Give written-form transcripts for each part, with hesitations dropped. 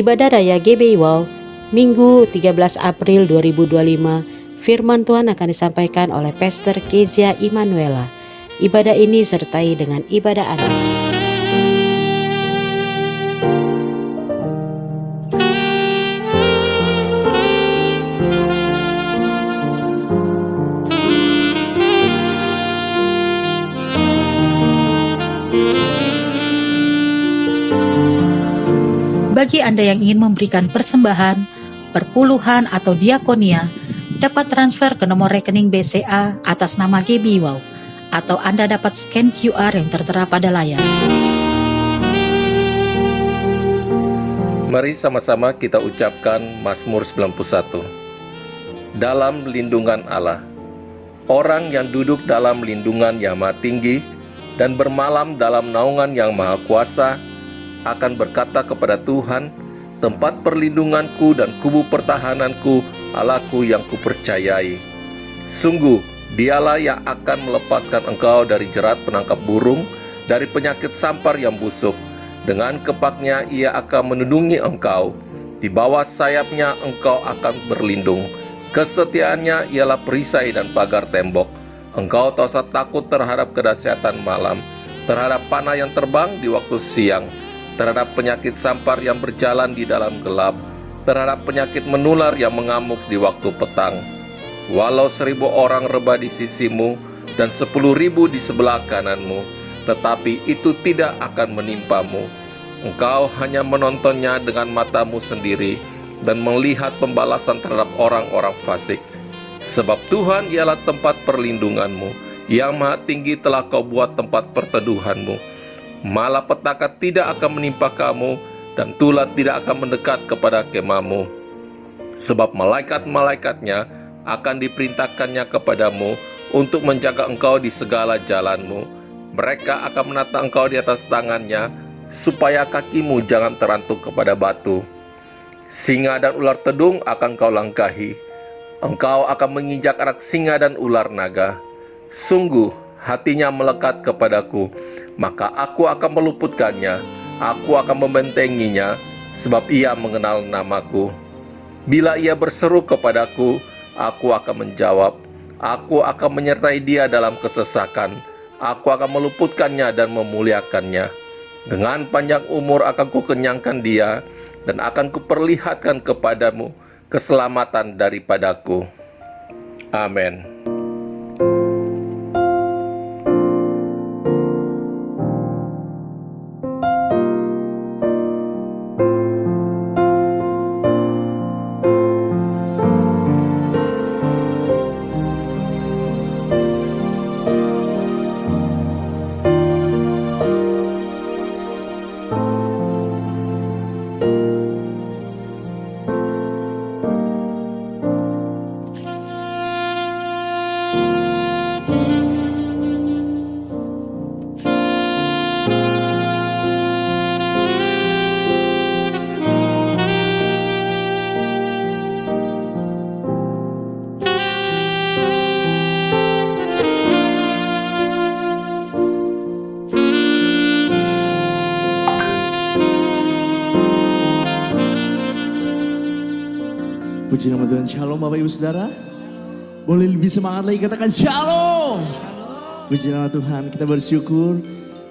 Ibadah Raya GBI Wow, Minggu 13 April 2025, firman Tuhan akan disampaikan oleh Pastor Kezia Immanuela. Ibadah ini disertai dengan ibadah anak. Bagi Anda yang ingin memberikan persembahan, perpuluhan atau diakonia, dapat transfer ke nomor rekening BCA atas nama GBI Wow, atau Anda dapat scan QR yang tertera pada layar. Mari sama-sama kita ucapkan Mazmur 91. Dalam lindungan Allah. Orang yang duduk dalam lindungan Yang Maha Tinggi dan bermalam dalam naungan Yang Maha Kuasa akan berkata kepada Tuhan, tempat perlindunganku dan kubu pertahananku, Allahku yang kupercayai. Sungguh, Dialah yang akan melepaskan engkau dari jerat penangkap burung, dari penyakit sampar yang busuk. Dengan kepaknya Ia akan melindungi engkau. Di bawah sayapnya engkau akan berlindung. Kesetiaannya ialah perisai dan pagar tembok. Engkau tak usah takut terhadap kedahsyatan malam, terhadap panah yang terbang di waktu siang, terhadap penyakit sampar yang berjalan di dalam gelap, terhadap penyakit menular yang mengamuk di waktu petang. Walau 1.000 orang rebah di sisimu dan 10.000 di sebelah kananmu, tetapi itu tidak akan menimpamu. Engkau hanya menontonnya dengan matamu sendiri dan melihat pembalasan terhadap orang-orang fasik. Sebab Tuhan ialah tempat perlindunganmu, Yang Maha Tinggi telah kau buat tempat perteduhanmu. Malapetaka tidak akan menimpa kamu, dan tulah tidak akan mendekat kepada kemahmu. Sebab malaikat-malaikatnya akan diperintahkannya kepadamu untuk menjaga engkau di segala jalanmu. Mereka akan menata engkau di atas tangannya, supaya kakimu jangan terantuk kepada batu. Singa dan ular tedung akan kau langkahi. Engkau akan menginjak anak singa dan ular naga. Sungguh, hatinya melekat kepadaku, maka aku akan meluputkannya. Aku akan membentenginya, sebab ia mengenal namaku. Bila ia berseru kepadaku, aku akan menjawab. Aku akan menyertai dia dalam kesesakan. Aku akan meluputkannya dan memuliakannya. Dengan panjang umur akan kukenyangkan dia, dan akan kuperlihatkan kepadamu keselamatan daripadaku. Amin. Puji nama Tuhan. Shalom Bapak Ibu Saudara. Boleh lebih semangat lagi katakan shalom. Puji nama Tuhan. Kita bersyukur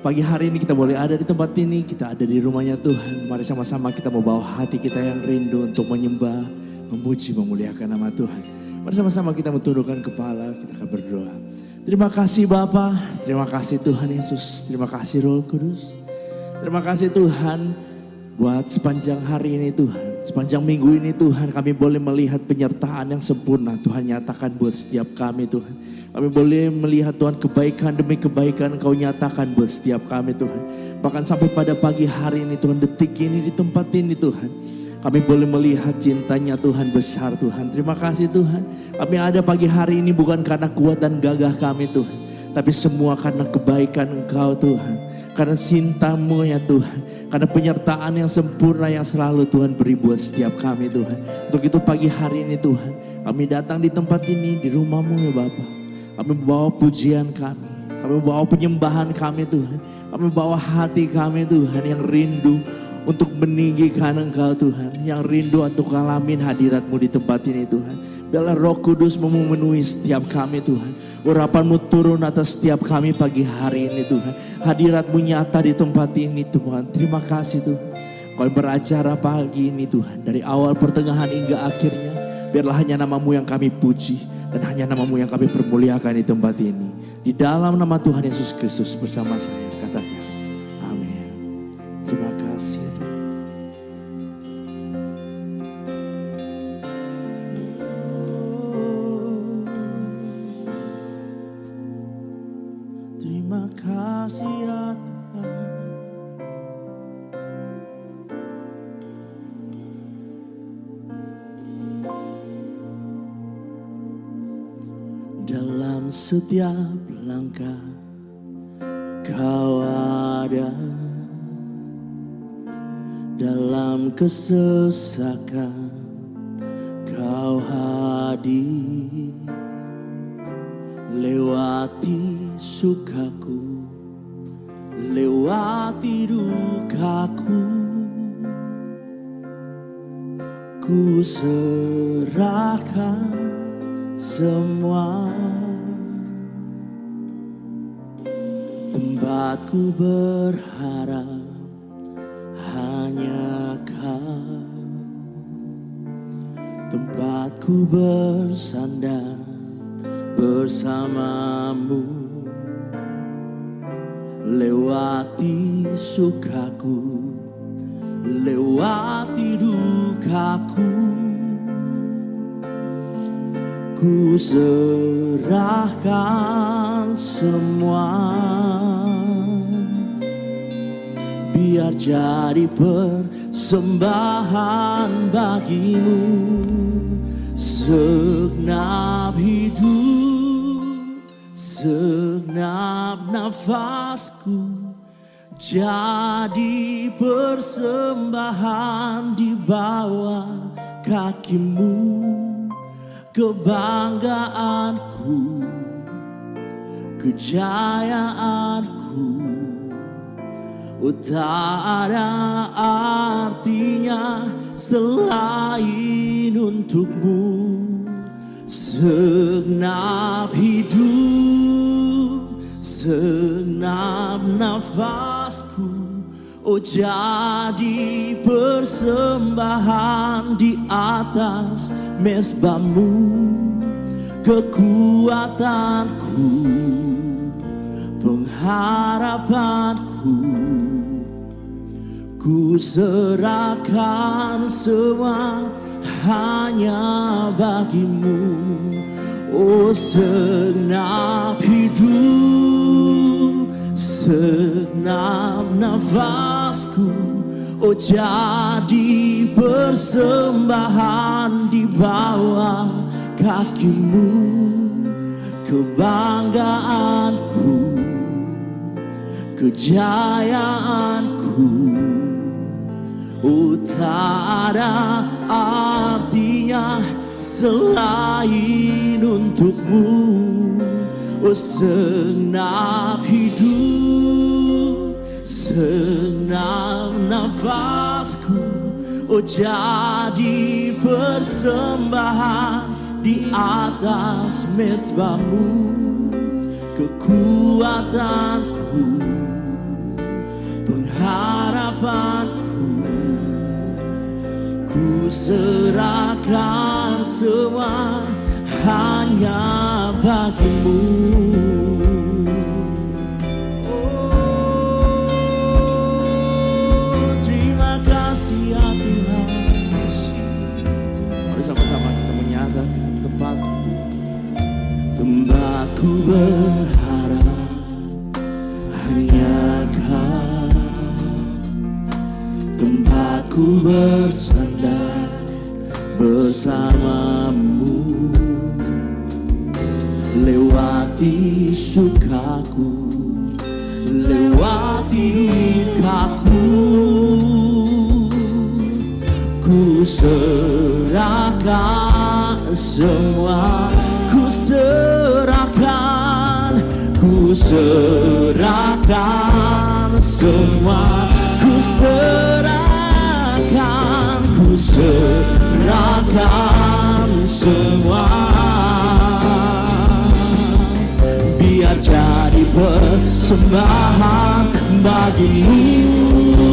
pagi hari ini kita boleh ada di tempat ini. Kita ada di rumahnya Tuhan. Mari sama-sama kita membawa hati kita yang rindu untuk menyembah, memuji, memuliakan nama Tuhan. Mari sama-sama kita mentundukkan kepala. Kita akan berdoa. Terima kasih Bapa. Terima kasih Tuhan Yesus. Terima kasih Roh Kudus. Terima kasih Tuhan buat sepanjang hari ini Tuhan. Sepanjang minggu ini Tuhan, kami boleh melihat penyertaan yang sempurna Tuhan nyatakan buat setiap kami Tuhan. Kami boleh melihat Tuhan kebaikan demi kebaikan Kau nyatakan buat setiap kami Tuhan. Bahkan sampai pada pagi hari ini Tuhan, detik ini di tempat ini Tuhan, kami boleh melihat cintanya Tuhan besar Tuhan. Terima kasih Tuhan. Kami ada pagi hari ini bukan karena kuat dan gagah kami Tuhan, tapi semua karena kebaikan Engkau Tuhan. Karena cinta-Mu ya Tuhan. Karena penyertaan yang sempurna yang selalu Tuhan beri buat setiap kami Tuhan. Untuk itu pagi hari ini Tuhan, kami datang di tempat ini, di rumah-Mu ya Bapa. Kami membawa pujian kami. Kami bawa penyembahan kami Tuhan. Kami bawa hati kami Tuhan yang rindu untuk meninggikan Engkau Tuhan. Yang rindu untuk ngalamin hadirat-Mu di tempat ini Tuhan. Biarlah Roh Kudus memenuhi setiap kami Tuhan. Urapan-Mu turun atas setiap kami pagi hari ini Tuhan. Hadirat-Mu nyata di tempat ini Tuhan. Terima kasih Tuhan. Kau beracara pagi ini Tuhan. Dari awal pertengahan hingga akhirnya. Biarlah hanya nama-Mu yang kami puji. Dan hanya nama-Mu yang kami permuliakan di tempat ini. Di dalam nama Tuhan Yesus Kristus bersama saya katakan amin. Terima kasih Tuhan. Terima kasih ya Tuhan. Dalam setiap langkah Kau ada, dalam kesesakan Kau hadir, lewati sukaku, lewati dukaku, ku serahkan semua. Tempatku berharap hanya Kau, tempatku bersandar bersama-Mu, lewati sukaku, lewati dukaku, ku serahkan semua. Biar jadi persembahan bagi-Mu, segenap hidup, segenap nafasku, jadi persembahan di bawah kaki-Mu. Kebanggaanku, kejayaanku, tak ada artinya selain untuk-Mu. Segenap hidup, segenap nafasku, jadi persembahan di atas mezbah-Mu. Kekuatanku, pengharapanku, ku serahkan semua hanya bagi-Mu. Oh, segenap hidup, segenap nafasku, oh jadi persembahan di bawah kaki-Mu. Kebanggaanku, kejayaanku, oh tak ada artinya selain untuk-Mu. Oh, segenap hidup, segenap nafasku, oh jadi persembahan di atas mezbah-Mu. Kekuatanku, pengharapanku, ku serahkan semua hanya bagi-Mu. Oh, terima kasih ya Tuhan. Mari sama-sama kita menyatakan tempatku berharap hanya Kau, tempatku bersandar bersama-Mu, lewati sukaku, lewati dukaku, ku serahkan semua, ku serahkan ku serahkan semua, ku serahkan semua. Biar jadi persembahan bagimu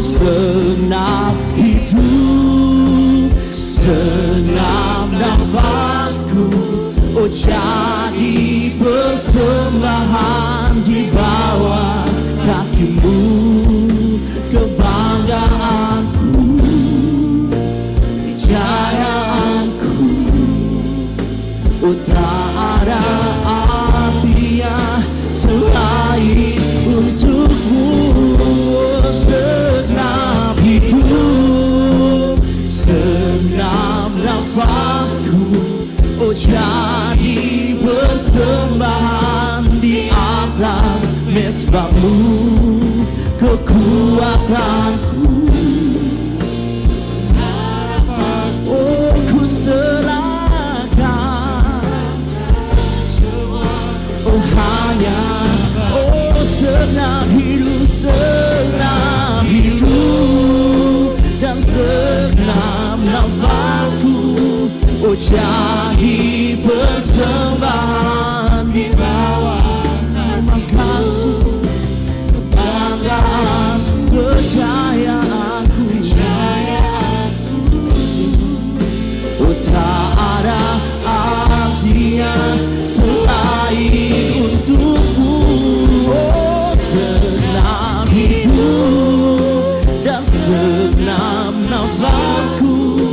segenap hidup, segenap nafasku. Oh, jadi persembahan di bawah kakimu, kebanggaanku, kejayaanku. Oh, tak ada artinya selain untukmu. Segenap hidup, segenap nafasku. Oh, jadi persembahan di atas mezbahmu, kekuatanku, harapanku. Oh, ku serahkan, oh hanya, oh segenap hidup dan segenap nafasku. Oh, jadi persembahan di bawah nama kasih, kebanggaan, kejayaanku. Oh, tak ada artinya selain untukmu. Oh, segenap hidup dan segenap nafasku,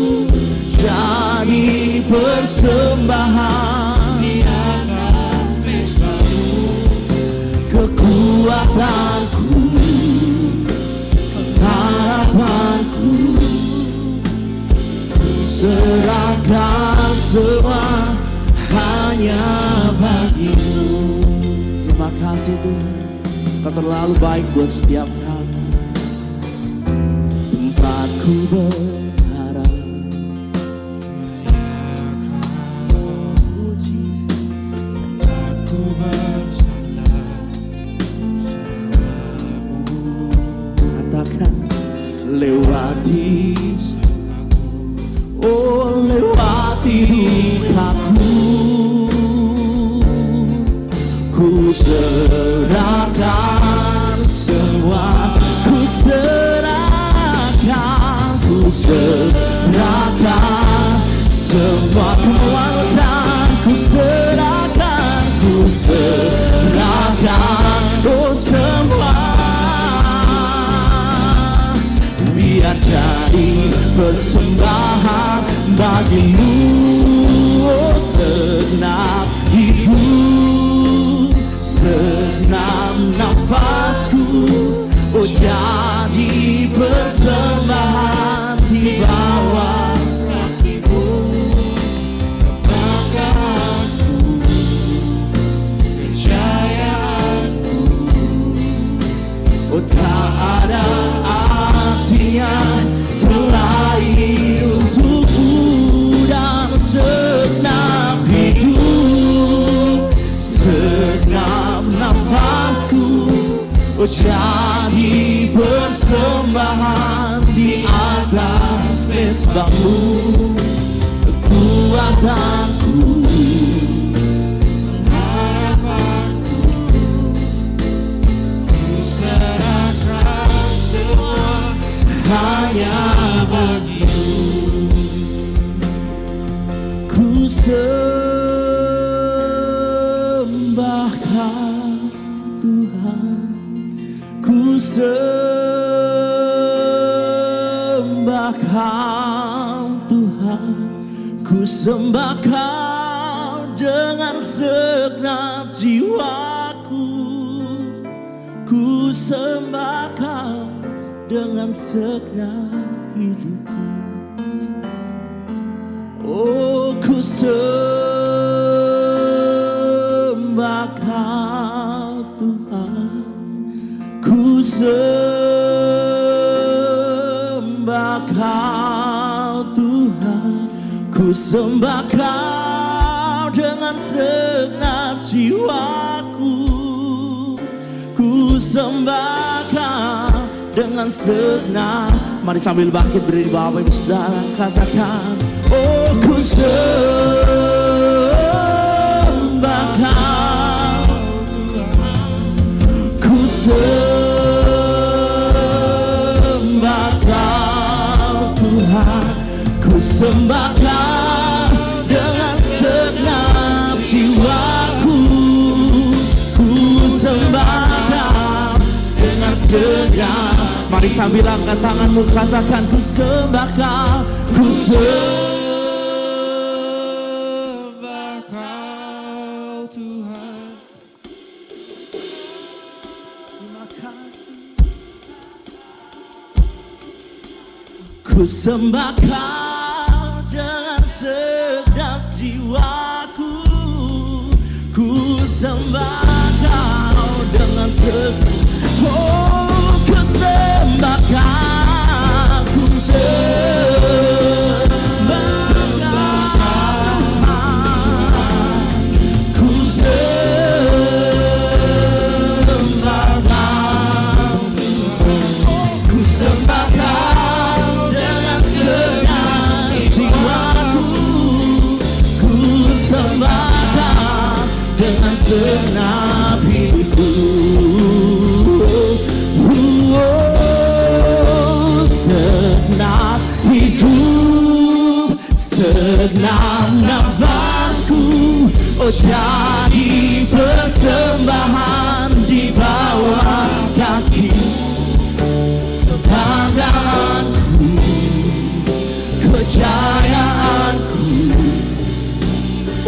jadi persembahan di atas mezbahmu, kekuatanku, harapanku. Serahkan semua hanya bagimu. Terima kasih Tuhan, Kau terlalu baik buat setiap kami. Tempatku berharap, katakan lewati, oh lewati dukaku, ku serahkan semua, ku serahkan semua kekuatan, ku serahkan oh semua. Biar jadi persembahan bagimu, oh segenap hidup, segenap nafasku. Oh, jadi persembahan di bawah kakimu, kebanggaanku, kejayaanku. Oh, tak ada artinya selain untukmu dan segenap hidup, segenap nafasku. Oh, jadi persembahan di atas mezbahmu, kekuatanku, harapanku. Ku serahkan semua hanya bagimu. Ku sembahkan Tuhan, ku sembahkan Tuhan, ku sembahkan dengan segenap jiwaku, ku sembahkan dengan segenap hidupku. Oh, ku sembahkan Tuhan, ku sembahkan Tuhan, ku sembahkan dengan segenap jiwaku, sembahkan dengan senang. Mari sambil bangkit berdiri Bapak Ibu Saudara, katakan, oh ku sembahkan, ku sembahkan Tuhan, ku sembahkan dengan segenap jiwaku, ku sembahkan dengan segenap. Mari sambil angkat tanganmu, katakan, ku sembahkan, ku sembahkan Tuhan. Terima kasih. Ku sembahkan dengan segenap jiwaku, ku sembahkan dengan segenap. Oh, ku sembahkan, ku sembahkan, ku sembahkan, ku sembahkan dengan segenap jiwaku, ku sembahkan dengan segenap hidupku. Segenap hidup, segenap nafasku, oh jadi persembahan di bawah kaki. Kebanggaanku, kejayaanku,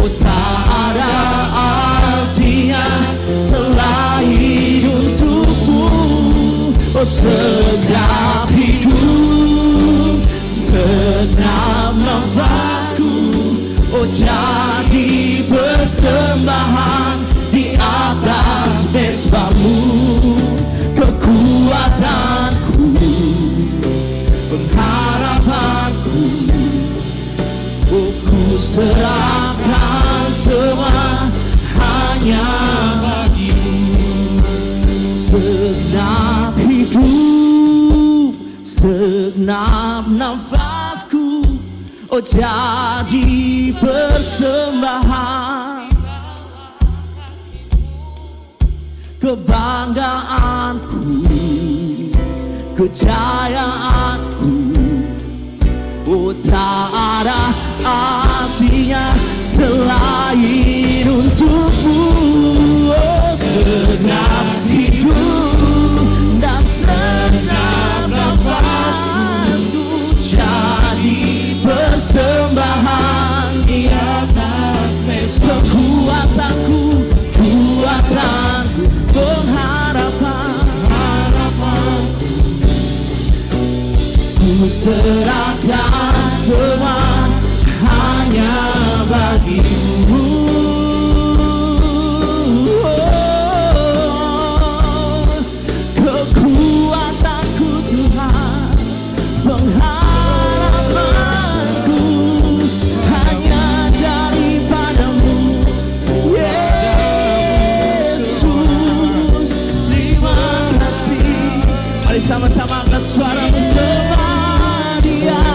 oh tak ada artinya selain untukmu. Oh segenap hidup, segenap nafasku, oh jadi persembahan di atas mezbamu. Kekuatanku, pengharapanku, oh ku serahkan semua hanya bagimu. Segenap hidup, segenap nafasku, oh jadi persembahan. Kebanggaanku, kejayaanku, oh tak ada artinya selain untukmu. Oh segenap hidup dan segenap nafasku jadi persembahan di atas mezbah. Kekuatanku, kekuatanku, pengharapanku, ku serahkan semua hanya bagimu. Kekuatanku Tuhan, pengharapanku hanya daripadamu. Yesus, terima kasih. Mari sama-sama angkat suaramu, sembah Dia.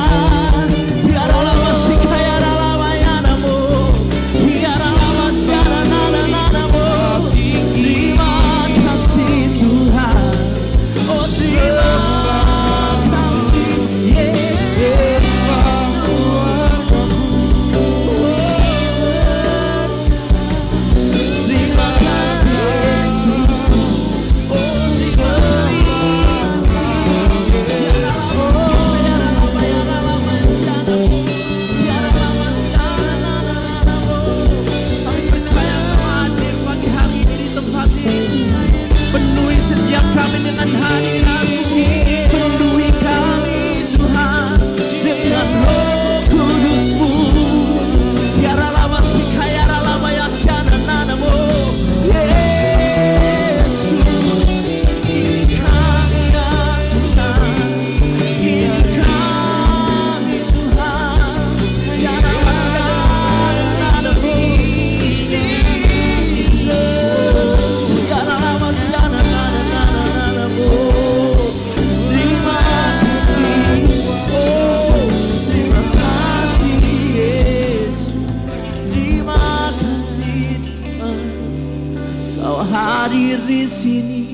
hadir di sini.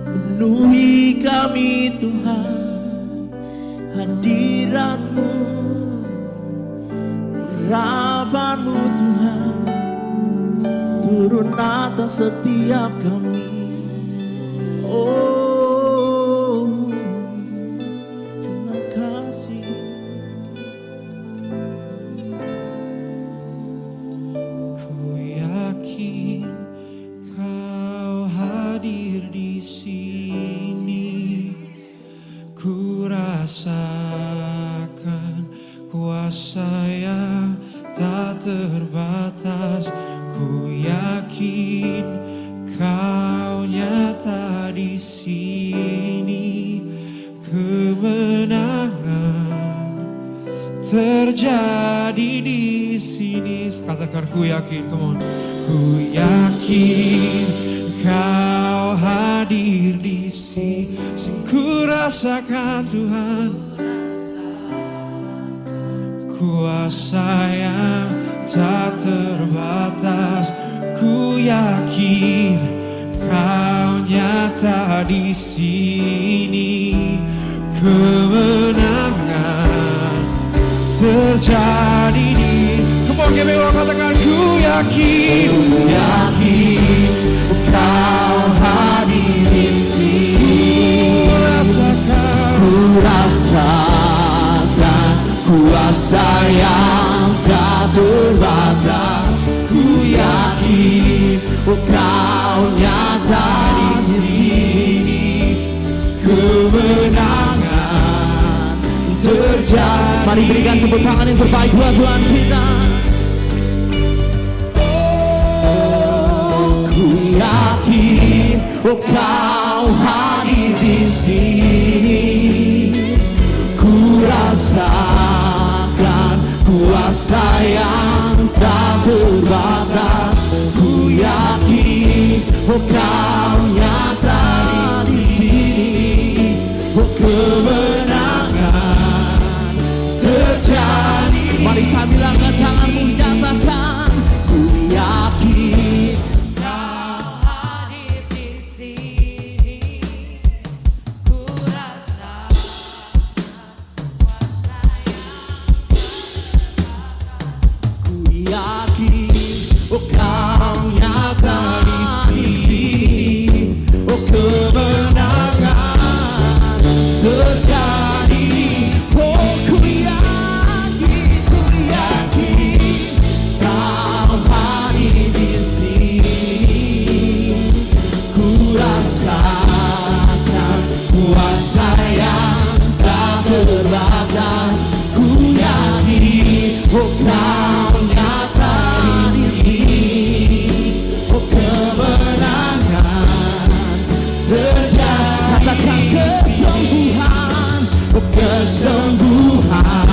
Penuhi kami Tuhan, hadirat-Mu, urapan-Mu Tuhan, turun atas setiap kami. Oh, terima kasih. Ku yakin Kau hadir di sini. Ku rasakan kuasa yang tak terbatas. Ku yakin Kau nyata di sini. Kemenangan terjadi di sini. Katakan ku yakin, come on. Ku yakin Kau hadir di sini. Ku rasakan Tuhan kuasa yang tak terbatas. Ku yakin Kau nyata di sini. Kemenangan terjadi di. Come on, give me one, katakan ku yakin. Ku yakin Kau hadir di sini. Ku rasakan kuasa yang tak terbatas. Ku yakin Kau nyata di sini. Kemenangan terjadi. Mari berikan tepuk tangan yang terbaik buat Tuhan kita. Oh, ku yakin Kau hadir di sini. Ku rasakan kuasa yang tak terbatas. Ku yakin Kau nyata di sini. Kemenangan terjadi. Mari sambil angkat tanganmu nyatakan, ku yakin Kau hadir di sini. Ku rasakan kuasa yang ku yakin Kau nyata di sini. Kemenangan terjadi. Oh, ku yakin Kau hadir di sini. Ku rasakan kuasa yang tak terbatas. Ku yakin Kau nyata di sini. Kemenangan terjadi. Katakan kesembuhan, kesembuhan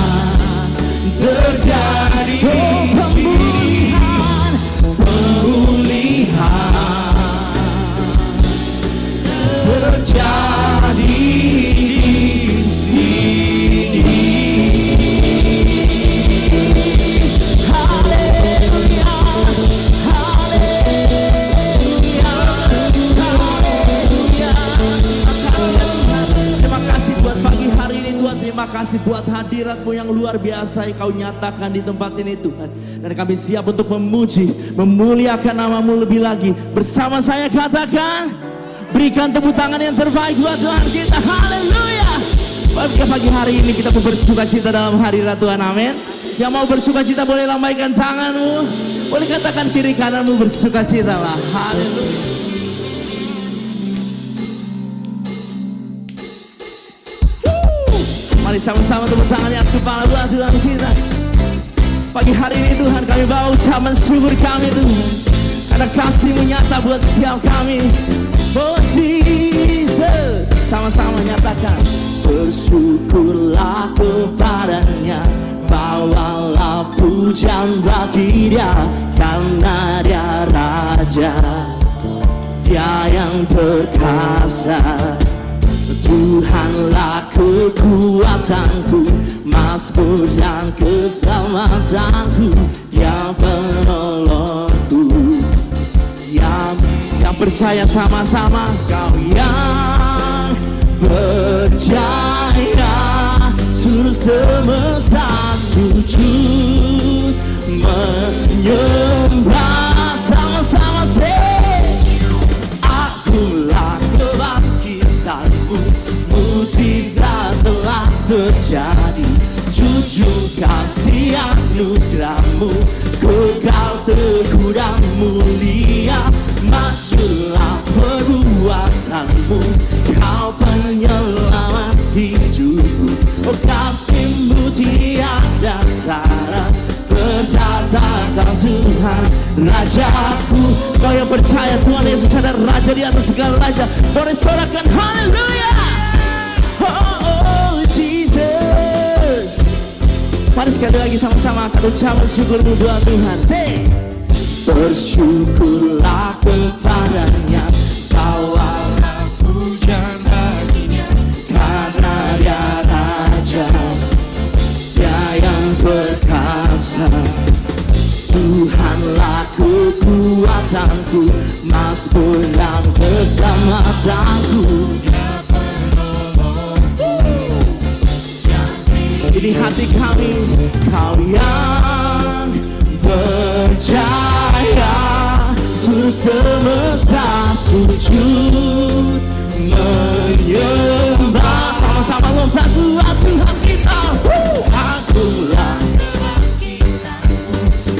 terjadi. Oh, pemulihan, pemulihan terjadi di sini. Haleluya, haleluya, haleluya. Terima kasih buat pagi hari ini Tuhan. Terima kasih buat hadirat-Mu yang luar biasa yang Kau nyatakan di tempat ini Tuhan. Dan kami siap untuk memuji, memuliakan nama-Mu lebih lagi. Bersama saya katakan, berikan tepuk tangan yang terbaik buat Tuhan kita. Haleluya. Pada pagi hari ini kita bersuka cita dalam hadirat Tuhan. Amin. Yang mau bersuka cita boleh lambaikan tanganmu. Boleh katakan kiri kananmu bersuka cita lah. Haleluya. Mari sama-sama tepuk tangan di atas kepala buat Tuhan kita. Pagi hari ini Tuhan kami bawa ucapan syukur kami Tuhan, karena kasih-Mu nyata buat setiap kami. Oh Jesus, sama-sama nyatakan, bersyukurlah kepadanya, bawalah pujian bagi Dia, karena Dia Raja, Dia yang perkasa. Tuhanlah kekuatanku, mazmur dan keselamatanku, Dia penolongku, Dia percaya sama-sama. Kau yang percaya, seluruh semesta sujud menyembah. Sama-sama say, akulah kebangkitanmu, mujizat telah terjadi. Jujur kasih anugerahmu, kekal teguh dan mulia. Masyurlah perbuatanmu, kau penyelamat hidupku. Oh, kasih-Mu tiada tara, bertata Kau Tuhan Rajaku. Kau yang percaya Tuhan Yesus adalah Raja di atas segala raja, boleh sorakan haleluya. Oh Jesus. Mari sekali lagi sama-sama akan ucapan syukur-Mu buat Tuhan. Say, bersyukurlah kepadanya, bawalah pujian baginya, karena Dia Raja, Dia yang perkasa. Tuhanlah kekuatanku, mazmur dan keselamatanku. Ini hati kami, Kau yang percaya, seluruh semesta sujud menyembah. Sama-sama lompat buat Tuhan kita. Akulah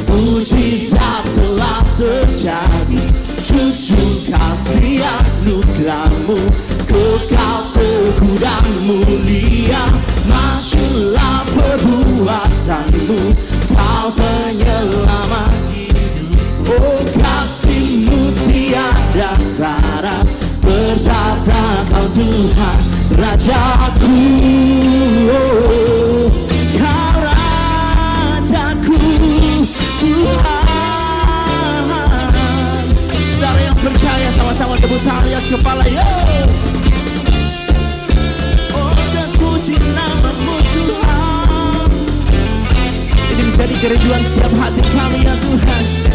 mujizat telah terjadi, jujur kasih anugerahmu, kekal teguh dan mulia. Masyurlah perbuatanmu, Kau penyelamat hidup. Oh, kasih-Mu tiada tara, bertata Kau Tuhan Rajaku. Oh, Kau Rajaku Tuhan. Saudara yang percaya sama-sama tepuk tangan di atas kepala. Yo, oh, dan puji nama-Mu Tuhan. Ini menjadi kerinduan setiap hati kami ya Tuhan.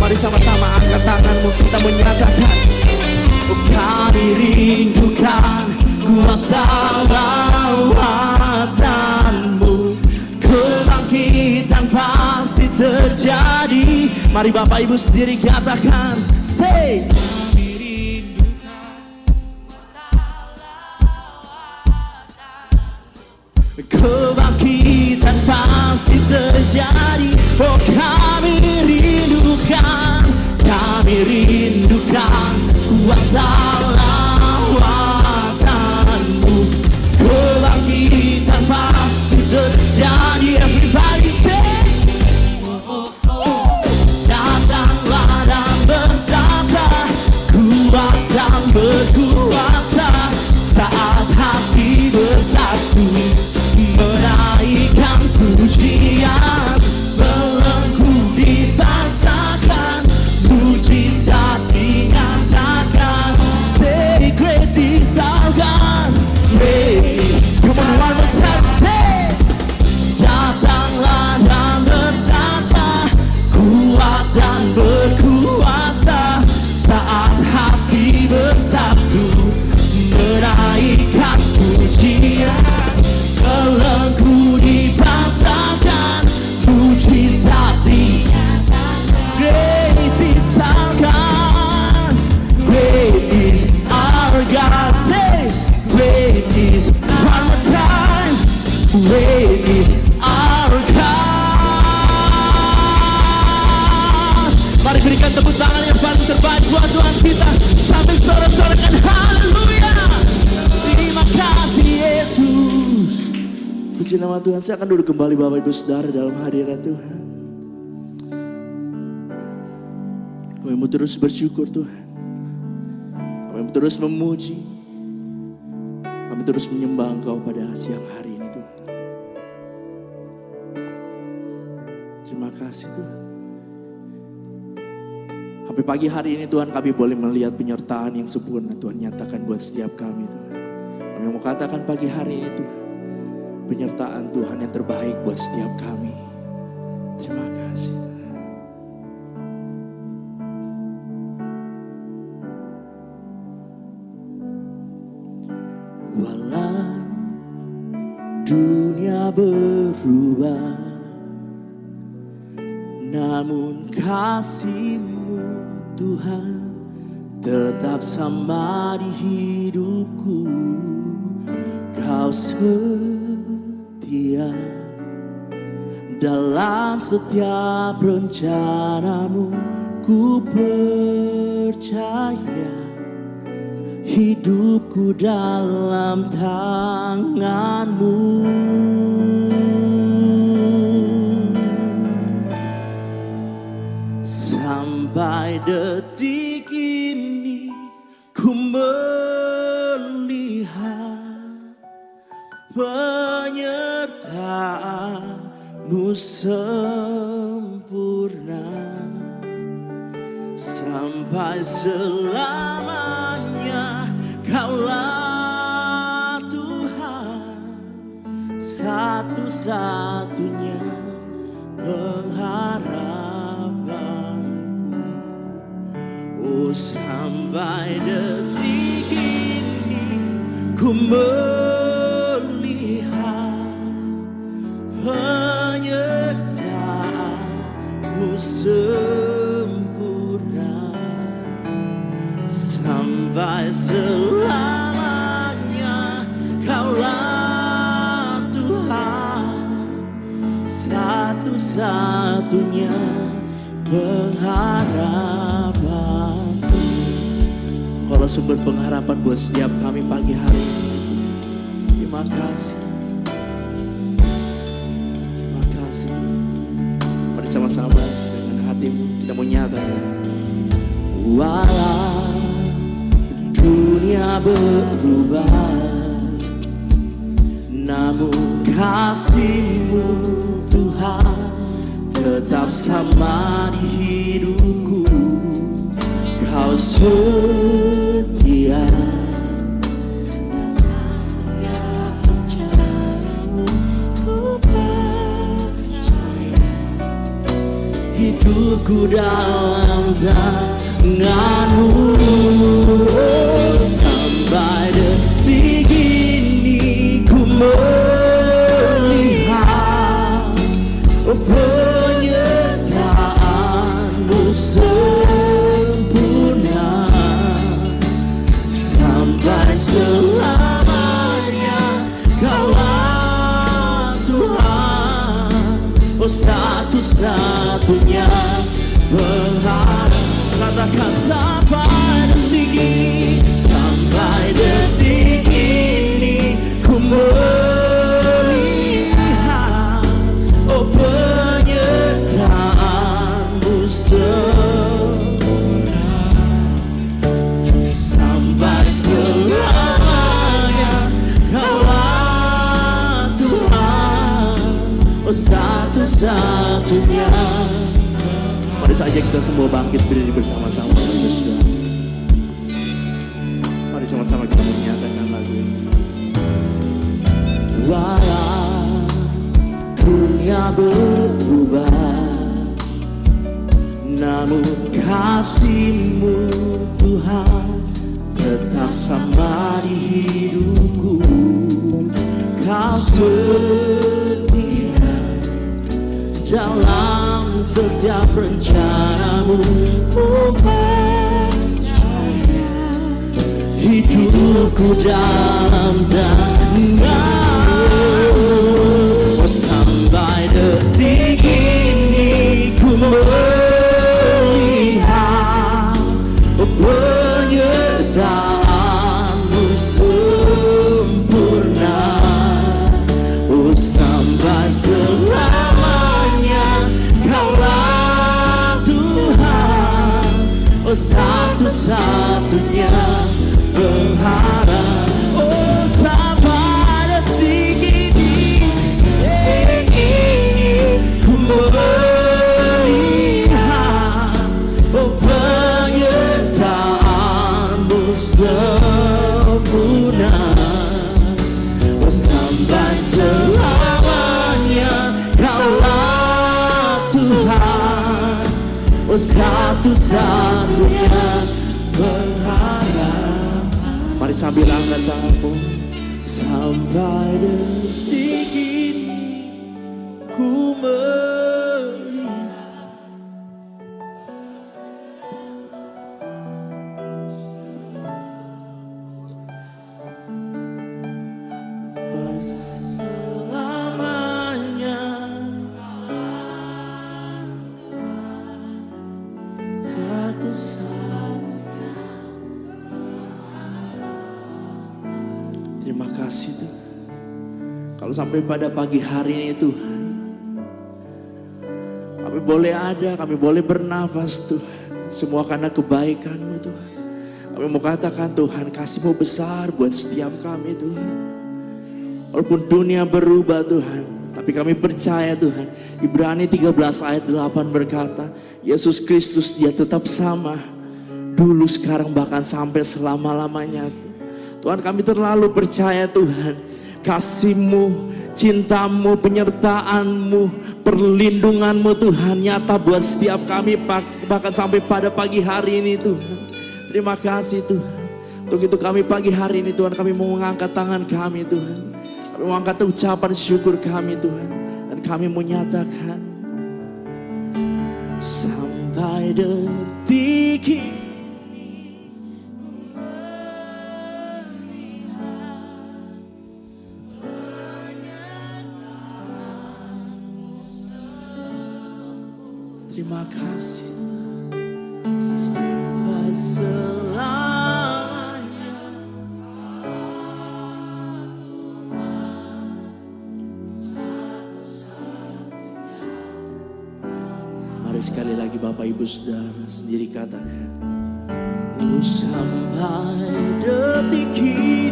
Mari sama-sama angkat tanganmu, kita menyatakan, oh, kami rindukan kuasa lawatan-Mu, kebangkitan pasti terjadi. Mari Bapak Ibu sendiri katakan, say, kebangkitan pasti terjadi. Oh, kami rindukan kuasa lawatan-Mu, kebangkitan pasti terjadi. Everybody say, datanglah dan bertata, kuat dan berkuasa, saat hati bersatu menaikkan pujian, belenggu dipatahkan, mujizat dinyatakan. Say, great is our God, great. Come on, one more time, say, datanglah dan bertata, kuat dan berkuasa, saat hati bersatu menaikkan pujian, belenggu dipatahkan, mujizat dinyatakan. Great is our God, great is our God. Say, great is, one more time, great is our God. Mari berikan tepuk tangan yang paling terbaik buat Tuhan kita sambil sorak-sorakan haleluya. Terima kasih Yesus. Puji nama Tuhan. Saya akan duduk kembali Bapak Ibu Saudara dalam hadirat Tuhan. Kami mau terus bersyukur Tuhan. Kami mau terus memuji. Kami terus menyembah Engkau pada siang hari ini Tuhan. Terima kasih Tuhan. Sampai pagi hari ini Tuhan kami boleh melihat penyertaan yang sempurna Tuhan nyatakan buat setiap kami Tuhan. Kami mau katakan pagi hari ini Tuhan, penyertaan Tuhan yang terbaik buat setiap kami. Terima kasih Tuhan. dunia berubah, namun kasih-Mu Tuhan tetap sama di hidupku. Kau setia dalam setiap rencana-Mu. Ku percaya hidupku dalam tangan-Mu. Sampai detik ini ku melihat penyertaan-Mu sempurna, sampai selamanya. Kaulah Tuhan, satu-satunya pengharapanku. Oh, sampai detik ini ku melihat penyertaan-Mu sempurna, sampai selamanya. Kaulah Tuhan, satu-satunya pengharapanku. Kalau sumber pengharapan buat setiap kami pagi hari ini. Terima kasih. Terima kasih. Mari sama-sama dengan hatimu kita mau nyatakan. Walau dunia berubah, namun kasih-Mu Tuhan tetap sama di hidupku. Kau setia setiap rencana-Mu. Ku percaya hidupku dalam tangan-Mu. Sampai detik ini ku melihat penyertaan-Mu sempurna, sampai selamanya. Kaulah Tuhan, oh satu-satunya pengharapan. Katakan sampai detik ini, sampai detik ini ku melihat oh penyertaan-Mu sempurna, sampai selamanya. Kaulah Tuhan, oh satu-satunya. Mari saja kita semua bangkit berdiri bersama-sama. Mari sama-sama kita menyatakan lagu ini. Walau dunia berubah, namun kasih-Mu Tuhan tetap sama di hidupku. Kau setia dalam setiap rencana-Mu. Ku percaya hidupku dalam tangan-Mu. Sampai detik ini ku melihat penyertaan-Mu sempurna, oh sampai selamanya. Kaulah Tuhan, oh satu-satunya pengharapan. Oh sampai detik ini ku melihat oh penyertaan-Mu sempurna, oh sampai selamanya. Kaulah Tuhan, oh satu-satunya pengharapan. Mari sambil angkat tanganmu. Sampai detik ini ku melihat selamanya satu saat. Terima kasih Tuhan. Kalau sampai pada pagi hari ini Tuhan, kami boleh ada, kami boleh bernafas Tuhan, semua karena kebaikan-Mu Tuhan. Kami mau katakan Tuhan, kasih-Mu besar buat setiap kami Tuhan. Walaupun dunia berubah Tuhan, tapi kami percaya Tuhan. Ibrani 13 ayat 8 berkata, Yesus Kristus dia tetap sama, dulu, sekarang, bahkan sampai selama-lamanya. Tuhan, kami terlalu percaya Tuhan, kasih-Mu, cinta-Mu, penyertaan-Mu, perlindungan-Mu Tuhan nyata buat setiap kami, bahkan sampai pada pagi hari ini Tuhan. Terima kasih Tuhan. Untuk itu kami pagi hari ini Tuhan, kami mau mengangkat tangan kami Tuhan. Kami mau mengangkat ucapan syukur kami Tuhan. Dan kami menyatakan, sampai detik ini terima kasih sampai selamanya. Mari sekali lagi Bapak Ibu Saudara sendiri katakan, sampai detik ini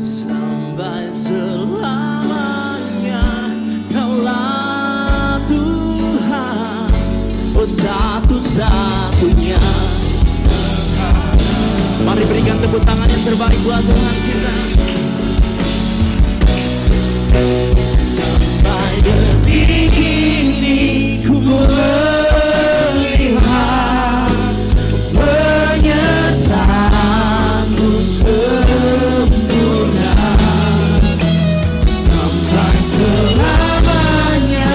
sampai selamanya Kaulah Tuhan, oh satu-satunya. Mari berikan tepuk tangan yang terbaik buat Tuhan kita. Sampai detik ini ku melihat penyertaan-Mu sempurna. Sampai selamanya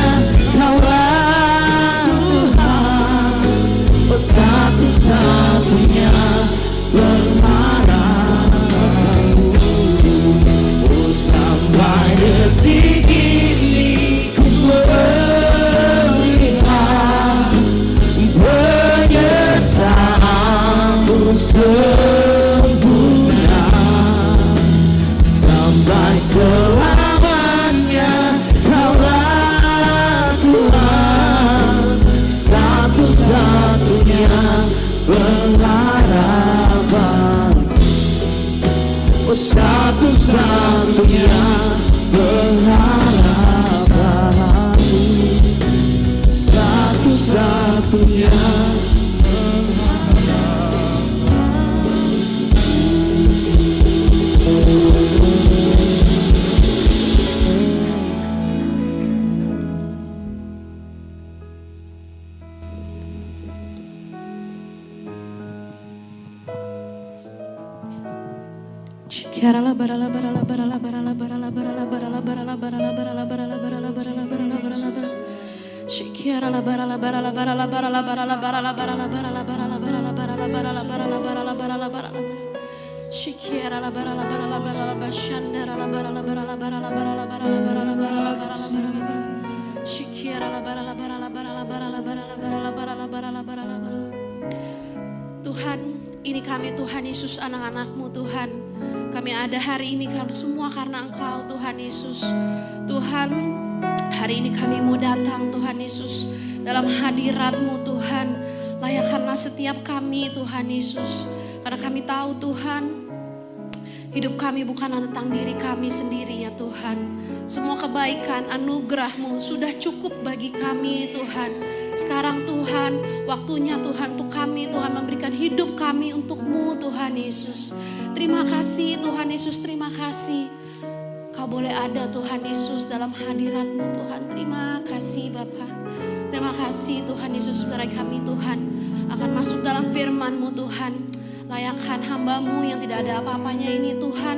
Kaulah Tuhan, oh satu-satunya pengharapanku. Oh sampai detik ini ku melihat penyertaan-Mu sempurna. Sampai selamanya Kaulah Tuhan, satu-satunya pengharapan. Oh satu-satunya pengharapan, satu-satunya Barala barala barala barala barala barala barala barala barala barala barala barala barala barala barala barala Shikiara la barala barala barala barala barala barala barala barala barala barala barala barala barala barala barala barala Shikiara la barala barala barala bashandara la barala barala barala barala barala barala barala barala Shikiara la barala barala barala barala barala barala barala barala barala barala. Tuhan, ini kami Tuhan Yesus, anak-anak-Mu Tuhan. Kami ada hari ini kami semua karena Engkau Tuhan Yesus. Tuhan, hari ini kami mau datang Tuhan Yesus dalam hadirat-Mu Tuhan. Layakkanlah setiap kami Tuhan Yesus. Karena kami tahu Tuhan, hidup kami bukan tentang diri kami sendiri ya Tuhan. Semua kebaikan, anugerah-Mu sudah cukup bagi kami Tuhan. Sekarang Tuhan, waktunya Tuhan untuk kami Tuhan memberikan hidup kami untuk-Mu Tuhan Yesus. Terima kasih Tuhan Yesus, terima kasih. Kau boleh ada Tuhan Yesus dalam hadirat-Mu Tuhan. Terima kasih Bapa. Terima kasih Tuhan Yesus, sebenarnya kami Tuhan akan masuk dalam firman-Mu Tuhan. Layakkan hamba-Mu yang tidak ada apa-apanya ini Tuhan.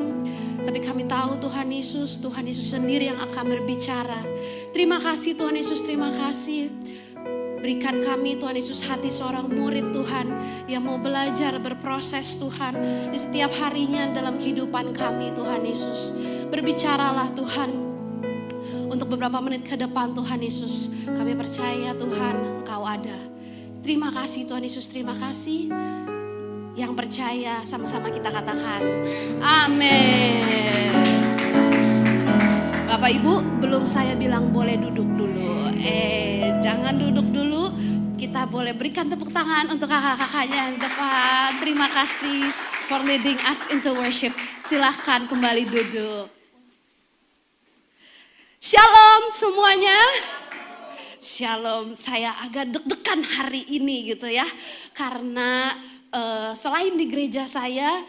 Tapi kami tahu Tuhan Yesus sendiri yang akan berbicara. Terima kasih Tuhan Yesus, terima kasih. Berikan kami Tuhan Yesus hati seorang murid Tuhan yang mau belajar berproses Tuhan di setiap harinya dalam kehidupan kami Tuhan Yesus. Berbicaralah Tuhan untuk beberapa menit ke depan Tuhan Yesus. Kami percaya Tuhan Engkau ada. Terima kasih Tuhan Yesus, terima kasih. Yang percaya sama-sama kita katakan amin. Bapak Ibu, belum saya bilang boleh duduk dulu. Jangan duduk dulu. Kita boleh berikan tepuk tangan untuk kakak-kakaknya yang depan. Terima kasih for leading us into worship. Silahkan kembali duduk. Shalom semuanya. Shalom, saya agak deg-degan hari ini gitu ya. Karena selain di gereja saya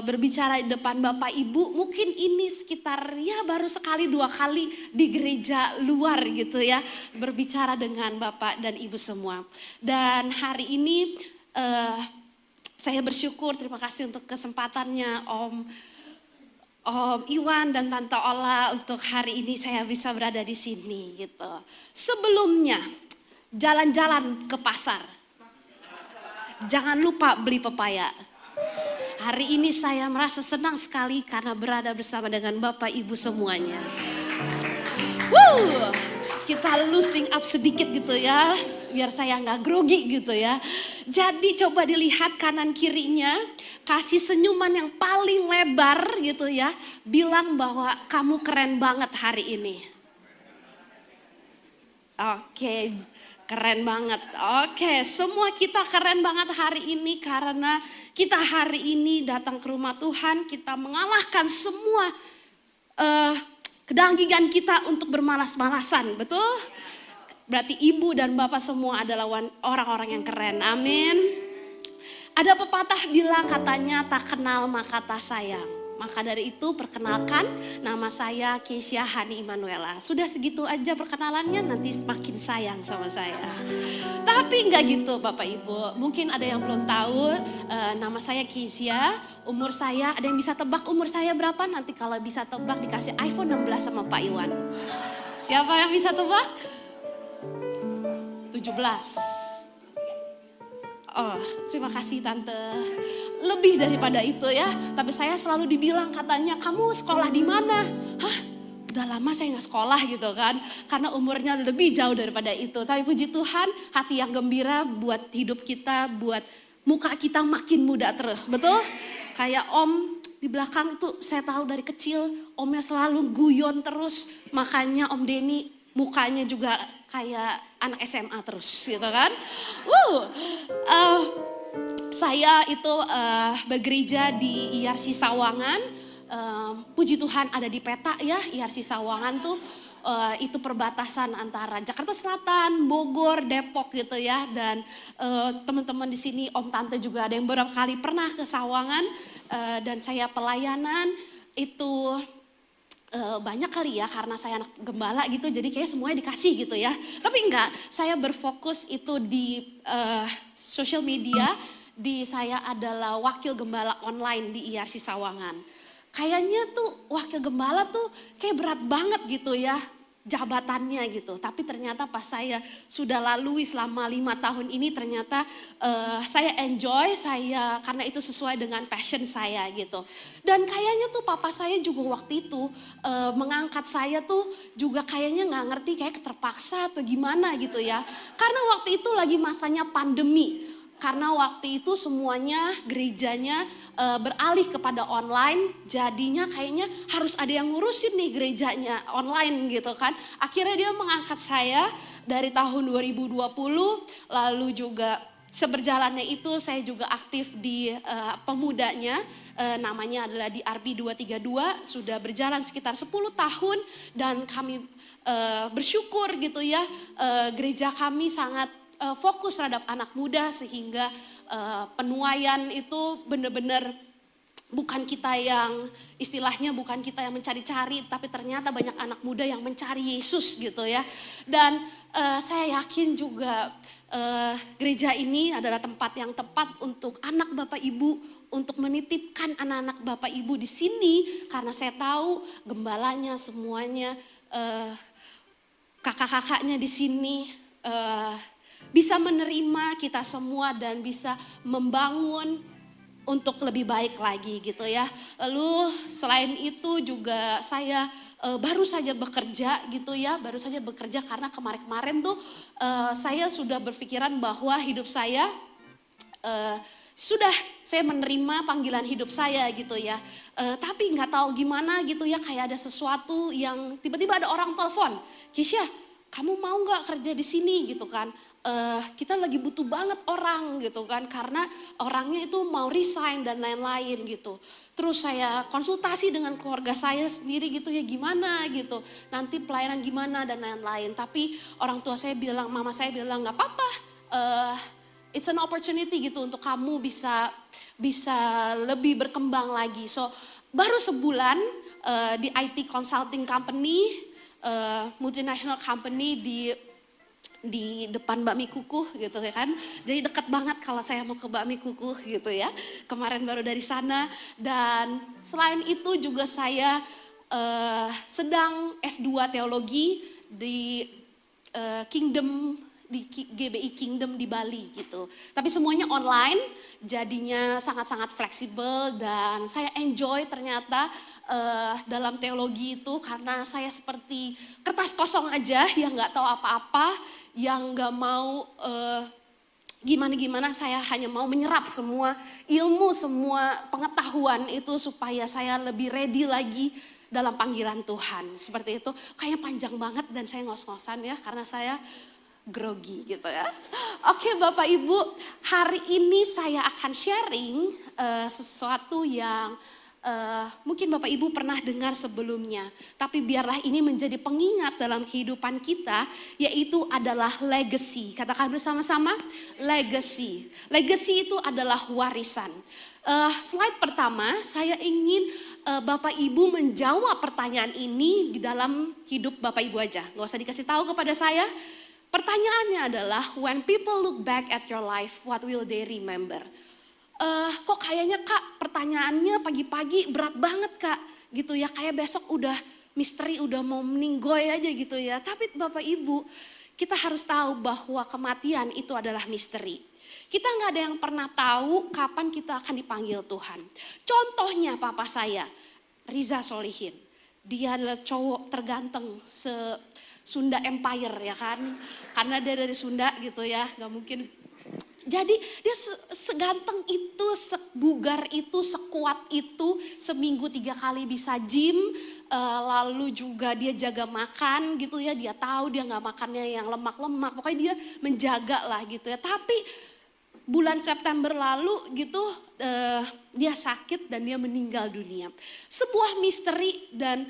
berbicara di depan Bapak Ibu, mungkin ini sekitar ya baru sekali 2 kali di gereja luar gitu ya, berbicara dengan Bapak dan Ibu semua. Dan hari ini saya bersyukur, terima kasih untuk kesempatannya Om Iwan dan Tante Ola untuk hari ini saya bisa berada di sini gitu. Sebelumnya jalan-jalan ke pasar, jangan lupa beli pepaya. Hari ini saya merasa senang sekali karena berada bersama dengan Bapak Ibu semuanya. Kita losing up sedikit gitu ya, biar saya nggak grogi gitu ya. Jadi coba dilihat kanan kirinya, kasih senyuman yang paling lebar gitu ya. Bilang bahwa kamu keren banget hari ini. Oke. Keren banget. Oke, semua kita keren banget hari ini karena kita hari ini datang ke rumah Tuhan, kita mengalahkan semua kedanggigan kita untuk bermalas-malasan, betul? Berarti ibu dan bapak semua adalah orang-orang yang keren, amin. Ada pepatah bilang katanya tak kenal maka tak sayang. Maka dari itu perkenalkan, nama saya Kesia Hani Immanuela. Sudah segitu aja perkenalannya, nanti semakin sayang sama saya. Tapi enggak gitu Bapak Ibu, mungkin ada yang belum tahu nama saya Kesia, umur saya, ada yang bisa tebak umur saya berapa? Nanti kalau bisa tebak dikasih iPhone 16 sama Pak Iwan. Siapa yang bisa tebak? 17. Oh, terima kasih Tante. Lebih daripada itu ya. Tapi saya selalu dibilang katanya, kamu sekolah di mana? Hah? Udah lama saya nggak sekolah gitu kan. Karena umurnya lebih jauh daripada itu. Tapi puji Tuhan, hati yang gembira buat hidup kita, buat muka kita makin muda terus. Betul? Kayak Om di belakang tuh saya tahu dari kecil, Omnya selalu guyon terus. Makanya Om Denny mukanya juga kayak anak SMA terus gitu kan. Saya itu bergereja di IRC Sawangan. Puji Tuhan ada di peta ya, IRC Sawangan tuh itu perbatasan antara Jakarta Selatan, Bogor, Depok gitu ya. Dan teman-teman di sini, Om Tante juga ada yang beberapa kali pernah ke Sawangan. Dan saya pelayanan itu banyak kali ya karena saya anak gembala gitu, jadi kayak semuanya dikasih gitu ya. Tapi enggak, saya berfokus itu di sosial media. Saya adalah wakil gembala online di IRC Sawangan. Kayaknya tuh wakil gembala tuh kayak berat banget gitu ya jabatannya gitu. Tapi ternyata pas saya sudah lalui selama 5 tahun ini ternyata saya enjoy, karena itu sesuai dengan passion saya gitu. Dan kayaknya tuh papa saya juga waktu itu mengangkat saya tuh juga kayaknya nggak ngerti, kayak terpaksa atau gimana gitu ya. Karena waktu itu lagi masanya pandemi. Karena waktu itu semuanya gerejanya beralih kepada online, jadinya kayaknya harus ada yang ngurusin nih gerejanya online gitu kan. Akhirnya dia mengangkat saya dari tahun 2020, lalu juga seberjalannya itu saya juga aktif di pemudanya, namanya adalah di RB 232, sudah berjalan sekitar 10 tahun dan kami bersyukur gitu ya, gereja kami sangat fokus terhadap anak muda sehingga penuaian itu benar-benar bukan kita yang istilahnya bukan kita yang mencari-cari, tapi ternyata banyak anak muda yang mencari Yesus gitu ya. Dan saya yakin juga gereja ini adalah tempat yang tepat untuk anak Bapak Ibu, untuk menitipkan anak-anak Bapak Ibu di sini, karena saya tahu gembalanya semuanya, kakak-kakaknya di sini bisa menerima kita semua dan bisa membangun untuk lebih baik lagi gitu ya. Lalu selain itu juga saya baru saja bekerja gitu ya, baru saja bekerja karena kemarin-kemarin tuh saya sudah berpikiran bahwa hidup saya sudah saya menerima panggilan hidup saya gitu ya. Tapi nggak tahu gimana gitu ya, kayak ada sesuatu yang tiba-tiba ada orang telepon, Kisha, kamu mau nggak kerja di sini gitu kan? Kita lagi butuh banget orang gitu kan, karena orangnya itu mau resign dan lain-lain gitu. Terus saya konsultasi dengan keluarga saya sendiri gitu ya, gimana gitu, nanti pelayanan gimana dan lain-lain. Tapi orang tua saya bilang, mama saya bilang nggak apa-apa, it's an opportunity gitu untuk kamu bisa lebih berkembang lagi. So baru sebulan di IT consulting company, multinational company di depan Bakmi Kukuh gitu ya kan. Jadi dekat banget kalau saya mau ke Bakmi Kukuh gitu ya. Kemarin baru dari sana, dan selain itu juga saya sedang S2 teologi di GBI Kingdom di Bali gitu. Tapi semuanya online, jadinya sangat-sangat fleksibel dan saya enjoy ternyata dalam teologi itu, karena saya seperti kertas kosong aja yang nggak tahu apa-apa, yang nggak mau gimana-gimana, saya hanya mau menyerap semua ilmu, semua pengetahuan itu supaya saya lebih ready lagi dalam panggilan Tuhan. Seperti itu, kayaknya panjang banget dan saya ngos-ngosan ya karena saya grogi gitu ya. Oke Bapak Ibu, hari ini saya akan sharing sesuatu yang mungkin Bapak Ibu pernah dengar sebelumnya. Tapi biarlah ini menjadi pengingat dalam kehidupan kita, yaitu adalah legacy. Katakan bersama-sama, legacy. Legacy itu adalah warisan. Slide pertama, saya ingin Bapak Ibu menjawab pertanyaan ini di dalam hidup Bapak Ibu aja. Gak usah dikasih tahu kepada saya. Pertanyaannya adalah, when people look back at your life, what will they remember? Kok kayaknya Kak pertanyaannya pagi-pagi berat banget Kak gitu ya, kayak besok udah misteri, udah mau meninggoy aja gitu ya. Tapi Bapak Ibu, kita harus tahu bahwa kematian itu adalah misteri. Kita nggak ada yang pernah tahu kapan kita akan dipanggil Tuhan. Contohnya papa saya, Riza Solihin, dia adalah cowok terganteng Sunda Empire ya kan, karena dia dari Sunda gitu ya, nggak mungkin. Jadi dia seganteng itu, sebugar itu, sekuat itu, seminggu 3 kali bisa gym, lalu juga dia jaga makan gitu ya, dia tahu dia nggak makannya yang lemak-lemak, pokoknya dia menjaga lah gitu ya. Tapi bulan September lalu gitu dia sakit dan dia meninggal dunia. Sebuah misteri, dan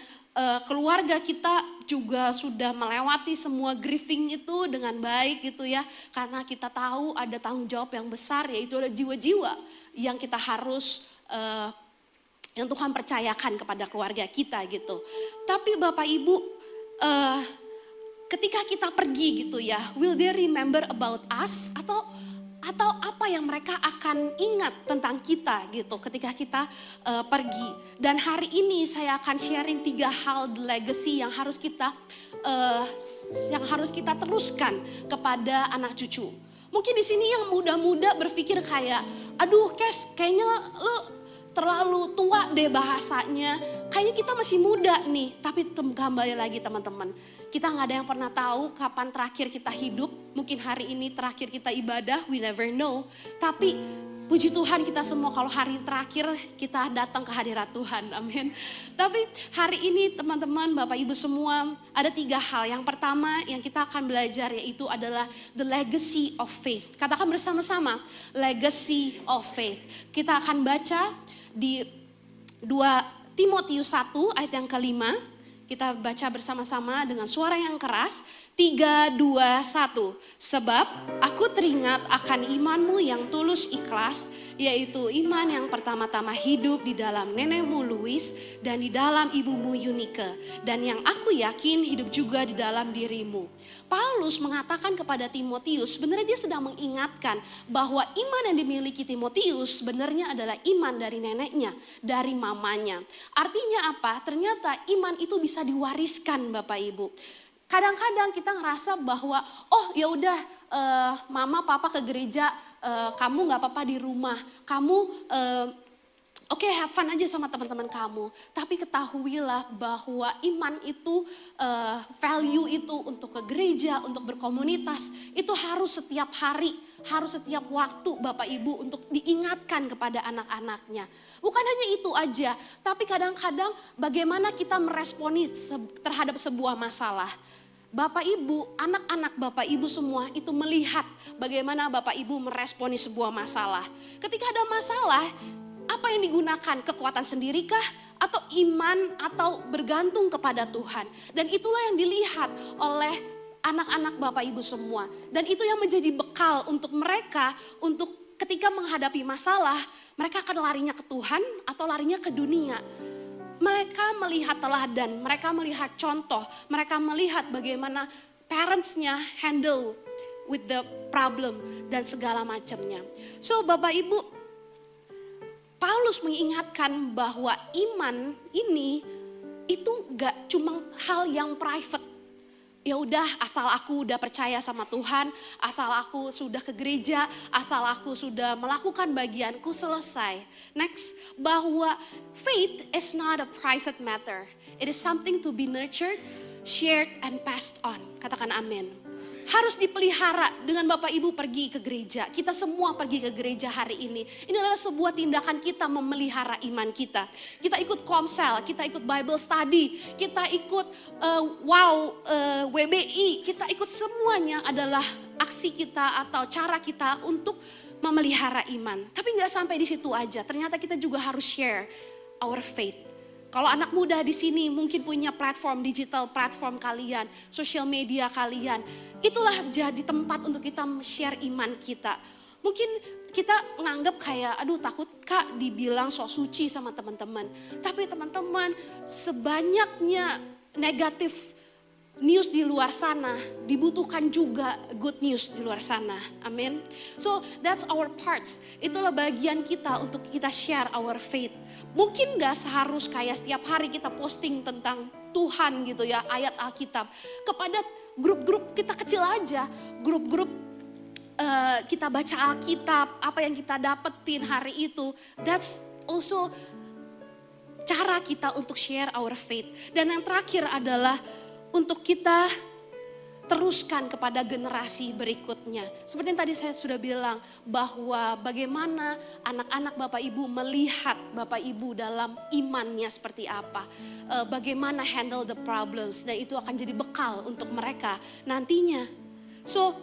keluarga kita juga sudah melewati semua grieving itu dengan baik gitu ya. Karena kita tahu ada tanggung jawab yang besar, yaitu ada jiwa-jiwa yang kita harus, yang Tuhan percayakan kepada keluarga kita gitu. Tapi Bapak Ibu, ketika kita pergi gitu ya, will they remember about us? Atau apa yang mereka akan ingat tentang kita gitu ketika kita pergi. Dan hari ini saya akan sharing 3 hal legacy yang harus kita teruskan kepada anak cucu. Mungkin di sini yang muda-muda berpikir kayak, aduh Kes, kayaknya lu terlalu tua deh bahasanya. Kayaknya kita masih muda nih. Tapi kembali lagi teman-teman, kita gak ada yang pernah tahu kapan terakhir kita hidup. Mungkin hari ini terakhir kita ibadah, we never know. Tapi puji Tuhan kita semua kalau hari terakhir kita datang ke hadirat Tuhan, amin. Tapi hari ini teman-teman, Bapak Ibu semua, ada 3 hal. Yang pertama yang kita akan belajar yaitu adalah the legacy of faith. Katakan bersama-sama, legacy of faith. Kita akan baca di 2 Timotius 1 ayat yang ke-5. Kita baca bersama-sama dengan suara yang keras. 3, 2, 1. Sebab aku teringat akan imanmu yang tulus ikhlas, yaitu iman yang pertama-tama hidup di dalam nenekmu Louis dan di dalam ibumu Eunike, dan yang aku yakin hidup juga di dalam dirimu. Paulus mengatakan kepada Timotius, sebenarnya dia sedang mengingatkan bahwa iman yang dimiliki Timotius sebenarnya adalah iman dari neneknya, dari mamanya. Artinya apa? Ternyata iman itu bisa diwariskan Bapak Ibu. Kadang-kadang kita ngerasa bahwa ya udah mama papa ke gereja, kamu nggak apa-apa di rumah, kamu oke, have fun aja sama teman-teman kamu. Tapi ketahuilah bahwa iman itu, value itu untuk ke gereja, untuk berkomunitas, itu harus setiap hari, harus setiap waktu Bapak Ibu untuk diingatkan kepada anak-anaknya. Bukan hanya itu aja, tapi kadang-kadang bagaimana kita meresponi terhadap sebuah masalah. Bapak Ibu, anak-anak Bapak Ibu semua itu melihat bagaimana Bapak Ibu meresponi sebuah masalah. Ketika ada masalah, apa yang digunakan? Kekuatan sendirikah? Atau iman? Atau bergantung kepada Tuhan? Dan itulah yang dilihat oleh anak-anak Bapak Ibu semua. Dan itu yang menjadi bekal untuk mereka, untuk ketika menghadapi masalah, mereka akan larinya ke Tuhan atau larinya ke dunia. Mereka melihat teladan, mereka melihat contoh, mereka melihat bagaimana parentsnya handle with the problem dan segala macamnya. So Bapak Ibu, Paulus mengingatkan bahwa iman ini itu gak cuma hal yang private. Ya udah, asal aku udah percaya sama Tuhan, asal aku sudah ke gereja, asal aku sudah melakukan bagianku, selesai. Next, bahwa faith is not a private matter. It is something to be nurtured, shared, and passed on. Katakan amin. Harus dipelihara dengan Bapak Ibu pergi ke gereja. Kita semua pergi ke gereja hari ini. Ini adalah sebuah tindakan kita memelihara iman kita. Kita ikut komsel, kita ikut Bible study, kita ikut WBI, kita ikut, semuanya adalah aksi kita atau cara kita untuk memelihara iman. Tapi nggak sampai di situ aja. Ternyata kita juga harus share our faith. Kalau anak muda di sini mungkin punya platform digital, platform kalian, sosial media kalian. Itulah jadi tempat untuk kita share iman kita. Mungkin kita nganggap kayak, aduh takut kak dibilang sok suci sama teman-teman. Tapi teman-teman, sebanyaknya negatif news di luar sana, dibutuhkan juga good news di luar sana. Amin. So that's our parts. Itulah bagian kita untuk kita share our faith. Mungkin gak seharus kayak setiap hari kita posting tentang Tuhan gitu ya, ayat Alkitab. Kepada grup-grup kita kecil aja, grup-grup kita baca Alkitab, apa yang kita dapetin hari itu. That's also cara kita untuk share our faith. Dan yang terakhir adalah untuk kita teruskan kepada generasi berikutnya. Seperti yang tadi saya sudah bilang, bahwa bagaimana anak-anak Bapak Ibu melihat Bapak Ibu dalam imannya seperti apa. Bagaimana handle the problems, dan itu akan jadi bekal untuk mereka nantinya. So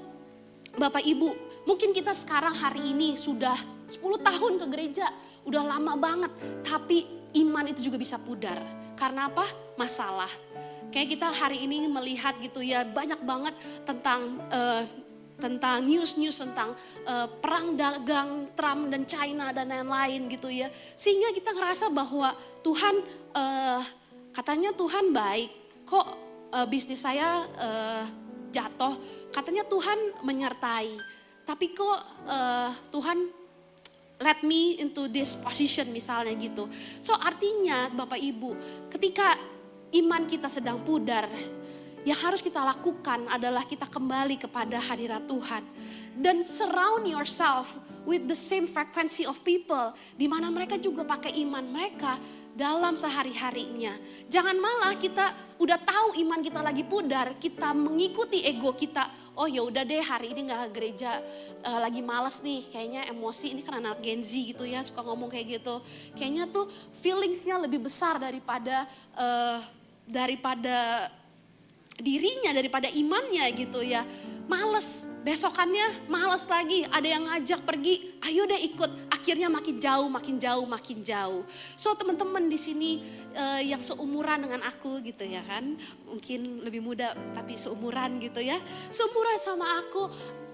Bapak Ibu, mungkin kita sekarang hari ini sudah 10 tahun ke gereja, udah lama banget. Tapi iman itu juga bisa pudar. Karena apa? Masalah. Kayak kita hari ini melihat gitu ya, banyak banget tentang news-news tentang perang dagang Trump dan China dan lain-lain gitu ya. Sehingga kita ngerasa bahwa Tuhan, katanya Tuhan baik, kok bisnis saya jatuh, katanya Tuhan menyertai. Tapi kok Tuhan let me into this position misalnya gitu. So artinya Bapak Ibu, ketika iman kita sedang pudar, yang harus kita lakukan adalah kita kembali kepada hadirat Tuhan. Dan surround yourself with the same frequency of people, di mana mereka juga pakai iman mereka dalam sehari-harinya. Jangan malah kita udah tahu iman kita lagi pudar, kita mengikuti ego kita. Oh ya udah deh, hari ini nggak ke gereja, lagi malas nih, kayaknya emosi, ini kan anak Gen Z gitu ya, suka ngomong kayak gitu. Kayaknya tuh feelingsnya lebih besar daripada dirinya, daripada imannya gitu ya. Males, besokannya males lagi, ada yang ngajak pergi, ayo deh ikut. akhirnya makin jauh, makin jauh, makin jauh. So teman-teman di sini yang seumuran dengan aku gitu ya kan, mungkin lebih muda tapi seumuran gitu ya, seumuran sama aku.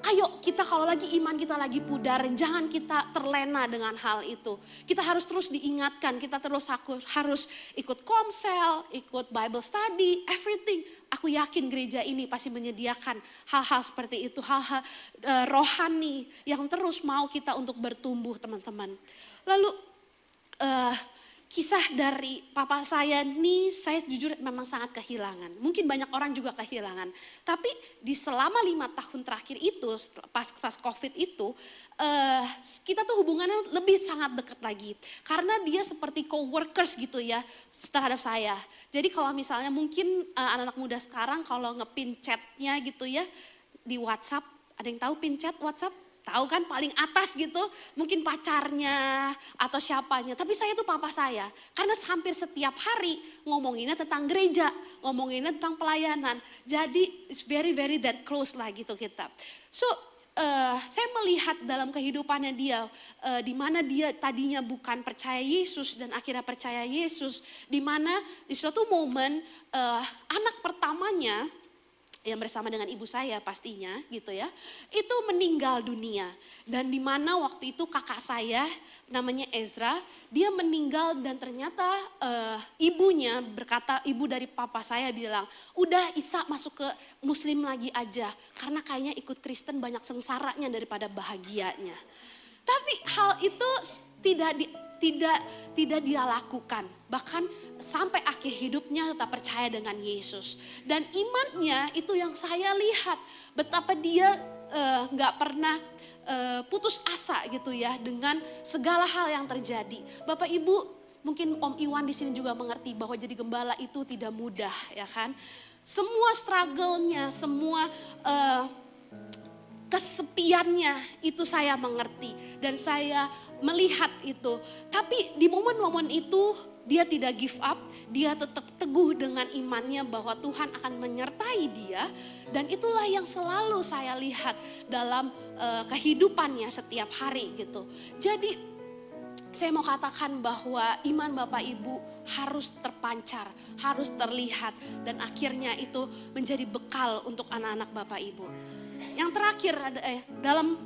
Ayo kita kalau lagi iman kita lagi pudar, jangan kita terlena dengan hal itu. Kita harus terus diingatkan, kita terus harus ikut komsel, ikut Bible study, everything. Aku yakin gereja ini pasti menyediakan hal-hal seperti itu, hal-hal rohani yang terus mau kita untuk bertumbuh teman-teman. Lalu kisah dari papa saya nih, saya jujur memang sangat kehilangan. Mungkin banyak orang juga kehilangan. Tapi di selama 5 tahun terakhir itu, pas COVID itu, kita tuh hubungannya lebih sangat dekat lagi. Karena dia seperti co-workers gitu ya terhadap saya. Jadi kalau misalnya mungkin anak-anak muda sekarang kalau ngepin chatnya gitu ya di WhatsApp, ada yang tahu pin chat WhatsApp? Tahu kan paling atas gitu, mungkin pacarnya atau siapanya. Tapi saya tuh papa saya, karena hampir setiap hari ngomonginnya tentang gereja, ngomonginnya tentang pelayanan. Jadi it's very that close lah gitu kita. So saya melihat dalam kehidupannya dia, di mana dia tadinya bukan percaya Yesus dan akhirnya percaya Yesus. Di mana di suatu momen anak pertamanya, yang bersama dengan ibu saya pastinya gitu ya, itu meninggal dunia. Dan di mana waktu itu kakak saya namanya Ezra, dia meninggal dan ternyata ibunya berkata, ibu dari papa saya bilang, udah Isa masuk ke muslim lagi aja, karena kayaknya ikut Kristen banyak sengsaranya daripada bahagianya. Tapi hal itu tidak dia lakukan. Bahkan sampai akhir hidupnya tetap percaya dengan Yesus. Dan imannya itu yang saya lihat. Betapa dia gak pernah putus asa gitu ya dengan segala hal yang terjadi. Bapak Ibu, mungkin Om Iwan di sini juga mengerti bahwa jadi gembala itu tidak mudah ya kan. Semua struggle-nya, semua kesepiannya itu saya mengerti dan saya melihat itu. Tapi di momen-momen itu dia tidak give up, dia tetap teguh dengan imannya bahwa Tuhan akan menyertai dia. Dan itulah yang selalu saya lihat dalam kehidupannya setiap hari gitu. Jadi saya mau katakan bahwa iman Bapak Ibu harus terpancar, harus terlihat. Dan akhirnya itu menjadi bekal untuk anak-anak Bapak Ibu. Yang terakhir dalam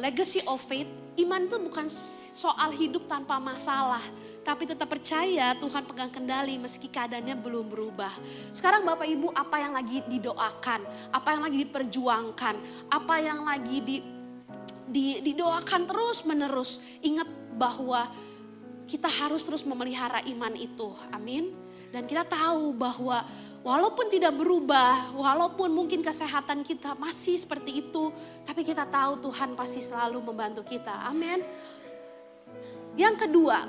legacy of faith, iman itu bukan soal hidup tanpa masalah, tapi tetap percaya Tuhan pegang kendali meski keadaannya belum berubah. Sekarang Bapak Ibu, apa yang lagi didoakan, apa yang lagi diperjuangkan, apa yang lagi didoakan terus menerus, ingat bahwa kita harus terus memelihara iman itu, amin. Dan kita tahu bahwa walaupun tidak berubah, walaupun mungkin kesehatan kita masih seperti itu, tapi kita tahu Tuhan pasti selalu membantu kita. Amin. Yang kedua,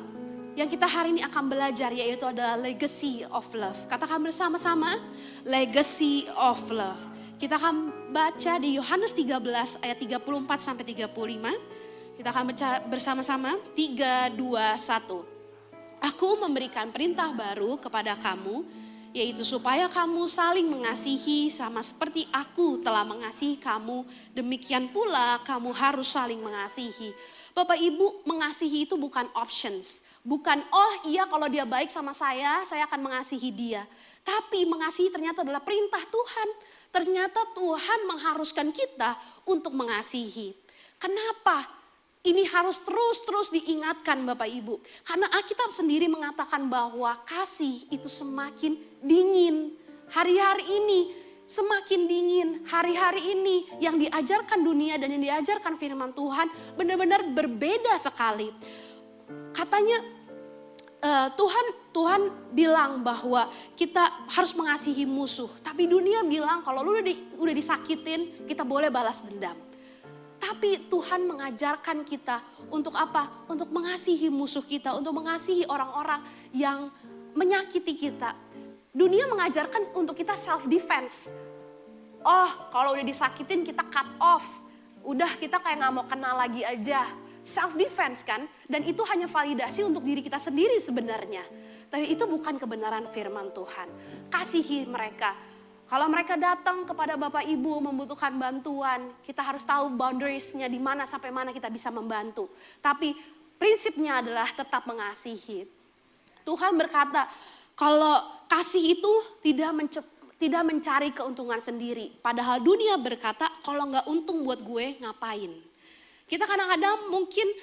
yang kita hari ini akan belajar yaitu adalah legacy of love. Katakan bersama-sama, legacy of love. Kita akan baca di Yohanes 13 ayat 34 sampai 35. Kita akan baca bersama-sama 3, 2, 1. Aku memberikan perintah baru kepada kamu, yaitu supaya kamu saling mengasihi sama seperti aku telah mengasihi kamu, demikian pula kamu harus saling mengasihi. Bapak Ibu, mengasihi itu bukan options. Bukan, oh iya kalau dia baik sama saya akan mengasihi dia. Tapi mengasihi ternyata adalah perintah Tuhan. Ternyata Tuhan mengharuskan kita untuk mengasihi. Kenapa? Ini harus terus diingatkan Bapak Ibu. Karena Alkitab sendiri mengatakan bahwa kasih itu semakin dingin. Hari-hari ini semakin dingin. Hari-hari ini yang diajarkan dunia dan yang diajarkan firman Tuhan benar-benar berbeda sekali. Katanya Tuhan bilang bahwa kita harus mengasihi musuh. Tapi dunia bilang kalau lu udah disakitin kita boleh balas dendam. Tapi Tuhan mengajarkan kita untuk apa? Untuk mengasihi musuh kita, untuk mengasihi orang-orang yang menyakiti kita. Dunia mengajarkan untuk kita self defense. Oh, kalau udah disakitin kita cut off. Udah kita kayak gak mau kenal lagi aja. Self defense kan? Dan itu hanya validasi untuk diri kita sendiri sebenarnya. Tapi itu bukan kebenaran firman Tuhan. Kasihi mereka. Kalau mereka datang kepada Bapak Ibu membutuhkan bantuan, kita harus tahu boundariesnya di mana sampai mana kita bisa membantu. Tapi prinsipnya adalah tetap mengasihi. Tuhan berkata, kalau kasih itu tidak mencari keuntungan sendiri. Padahal dunia berkata, kalau nggak untung buat gue ngapain. Kita kadang-kadang mungkin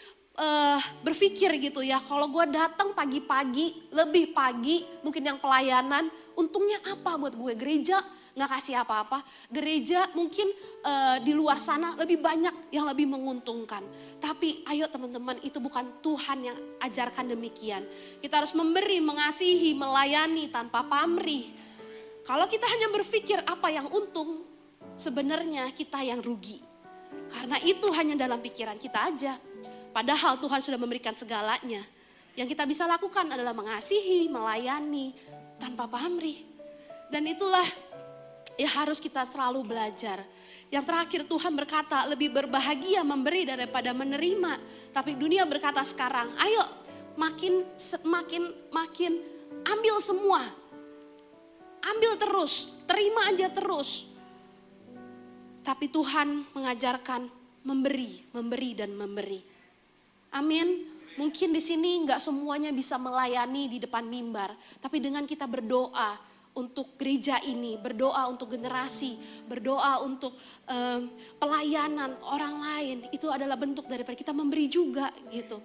berpikir gitu ya, kalau gue datang pagi-pagi, lebih pagi, mungkin yang pelayanan, untungnya apa buat gue? Gereja nggak kasih apa-apa, gereja mungkin di luar sana lebih banyak yang lebih menguntungkan. Tapi ayo teman-teman, itu bukan Tuhan yang ajarkan demikian. Kita harus memberi, mengasihi, melayani tanpa pamrih. Kalau kita hanya berpikir apa yang untung, sebenarnya kita yang rugi. Karena itu hanya dalam pikiran kita aja. Padahal Tuhan sudah memberikan segalanya. Yang kita bisa lakukan adalah mengasihi, melayani tanpa pamrih. Dan itulah yang harus kita selalu belajar. Yang terakhir Tuhan berkata, lebih berbahagia memberi daripada menerima. Tapi dunia berkata sekarang, ayo makin ambil semua. Ambil terus, terima aja terus. Tapi Tuhan mengajarkan memberi dan memberi. Amin. Mungkin di sini nggak semuanya bisa melayani di depan mimbar, tapi dengan kita berdoa untuk gereja ini, berdoa untuk generasi, berdoa untuk pelayanan orang lain, itu adalah bentuk daripada kita memberi juga gitu.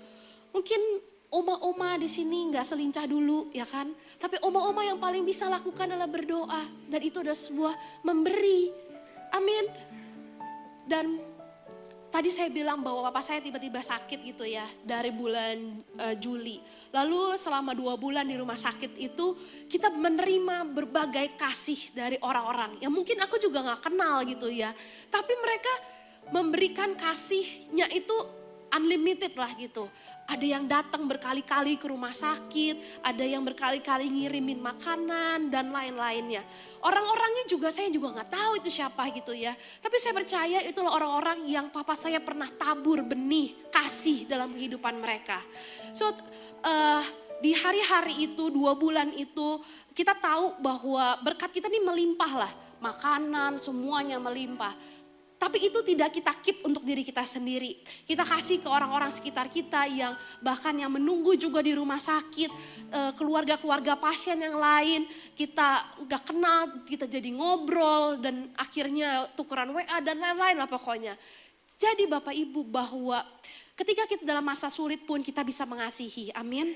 Mungkin oma-oma di sini nggak selincah dulu ya kan, tapi oma-oma yang paling bisa lakukan adalah berdoa, dan itu adalah sebuah memberi. Amin. Dan tadi saya bilang bahwa papa saya tiba-tiba sakit gitu ya dari bulan Juli. Lalu selama 2 bulan di rumah sakit itu kita menerima berbagai kasih dari orang-orang yang mungkin aku juga gak kenal gitu ya. Tapi mereka memberikan kasihnya itu unlimited lah gitu. Ada yang datang berkali-kali ke rumah sakit, ada yang berkali-kali ngirimin makanan dan lain-lainnya. Orang-orangnya juga saya juga nggak tahu itu siapa gitu ya. Tapi saya percaya itulah orang-orang yang papa saya pernah tabur benih kasih dalam kehidupan mereka. So di hari-hari itu 2 bulan itu kita tahu bahwa berkat kita ini melimpah lah, makanan semuanya melimpah. Tapi itu tidak kita keep untuk diri kita sendiri. Kita kasih ke orang-orang sekitar kita yang bahkan yang menunggu juga di rumah sakit. Keluarga-keluarga pasien yang lain. Kita gak kenal, kita jadi ngobrol dan akhirnya tukeran WA dan lain-lain lah pokoknya. Jadi Bapak Ibu bahwa ketika kita dalam masa sulit pun kita bisa mengasihi. Amin.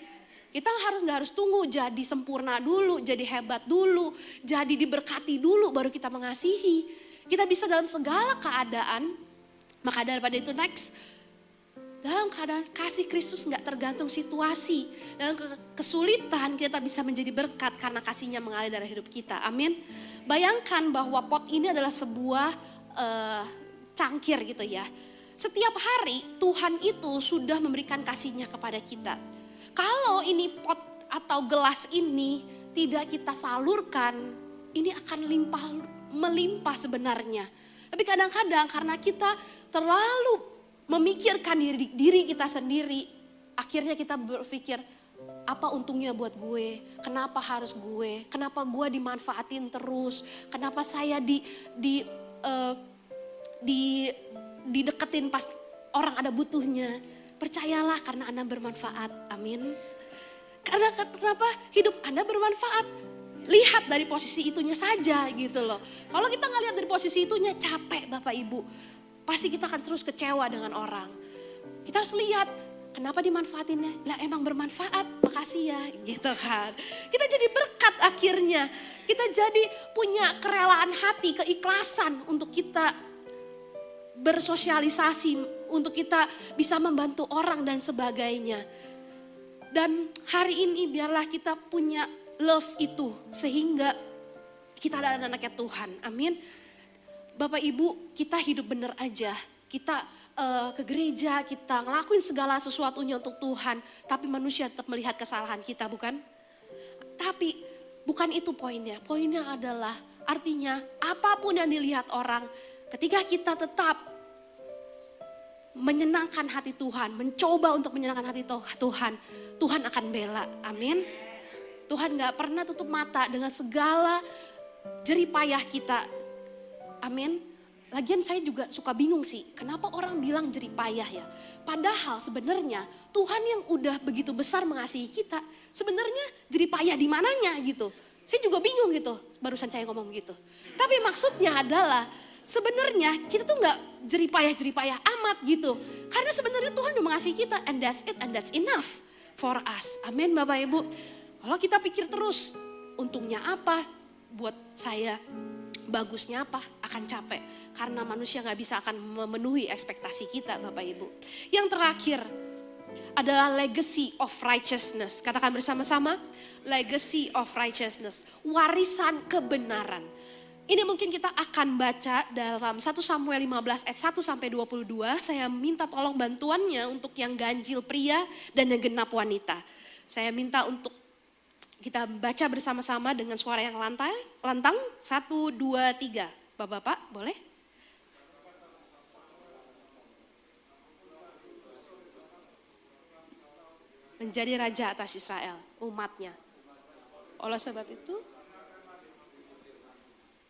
Kita gak harus tunggu jadi sempurna dulu, jadi hebat dulu, jadi diberkati dulu baru kita mengasihi. Kita bisa dalam segala keadaan, maka daripada itu next, dalam keadaan kasih Kristus gak tergantung situasi. Dalam kesulitan kita bisa menjadi berkat karena kasihnya mengalir dari hidup kita, amin. Bayangkan bahwa pot ini adalah sebuah cangkir gitu ya. Setiap hari Tuhan itu sudah memberikan kasihnya kepada kita. Kalau ini pot atau gelas ini tidak kita salurkan, ini akan melimpah sebenarnya. Tapi kadang-kadang karena kita terlalu memikirkan diri kita sendiri, akhirnya kita berpikir, apa untungnya buat gue, kenapa harus gue, kenapa gue dimanfaatin terus, kenapa saya dideketin pas orang ada butuhnya. Percayalah karena Anda bermanfaat, amin. Karena kenapa hidup Anda bermanfaat? Lihat dari posisi itunya saja gitu loh. Kalau kita nggak lihat dari posisi itunya, capek Bapak Ibu. Pasti kita akan terus kecewa dengan orang. Kita harus lihat kenapa dimanfaatinnya. Lah emang bermanfaat, makasih ya gitu kan. Kita jadi berkat akhirnya. Kita jadi punya kerelaan hati, keikhlasan untuk kita bersosialisasi, untuk kita bisa membantu orang dan sebagainya. Dan hari ini biarlah kita punya love itu sehingga kita adalah anaknya Tuhan, amin. Bapak Ibu, kita hidup benar aja, kita ke gereja, kita ngelakuin segala sesuatunya untuk Tuhan, tapi manusia tetap melihat kesalahan kita, bukan? Tapi bukan itu poinnya, poinnya adalah artinya apapun yang dilihat orang, ketika kita tetap menyenangkan hati Tuhan, mencoba untuk menyenangkan hati Tuhan, Tuhan akan bela, amin. Tuhan gak pernah tutup mata dengan segala jerih payah kita. Amin. Lagian saya juga suka bingung sih, kenapa orang bilang jerih payah ya? Padahal sebenarnya Tuhan yang udah begitu besar mengasihi kita, sebenarnya jerih payah di mananya gitu. Saya juga bingung gitu, barusan saya ngomong gitu. Tapi maksudnya adalah sebenarnya kita tuh nggak jerih payah amat gitu. Karena sebenarnya Tuhan udah mengasihi kita, and that's it, and that's enough for us. Amin Bapak Ibu. Kalau kita pikir terus, untungnya apa buat saya, bagusnya apa, akan capek. Karena manusia gak bisa akan memenuhi ekspektasi kita Bapak Ibu. Yang terakhir adalah legacy of righteousness. Katakan bersama-sama, legacy of righteousness. Warisan kebenaran. Ini mungkin kita akan baca dalam 1 Samuel 15 ayat 1 sampai 22. Saya minta tolong bantuannya untuk yang ganjil pria dan yang genap wanita. Saya minta untuk kita baca bersama-sama dengan suara yang lantang. 1, 2, 3. Bapak-bapak boleh? Menjadi raja atas Israel, umatnya. Oleh sebab itu,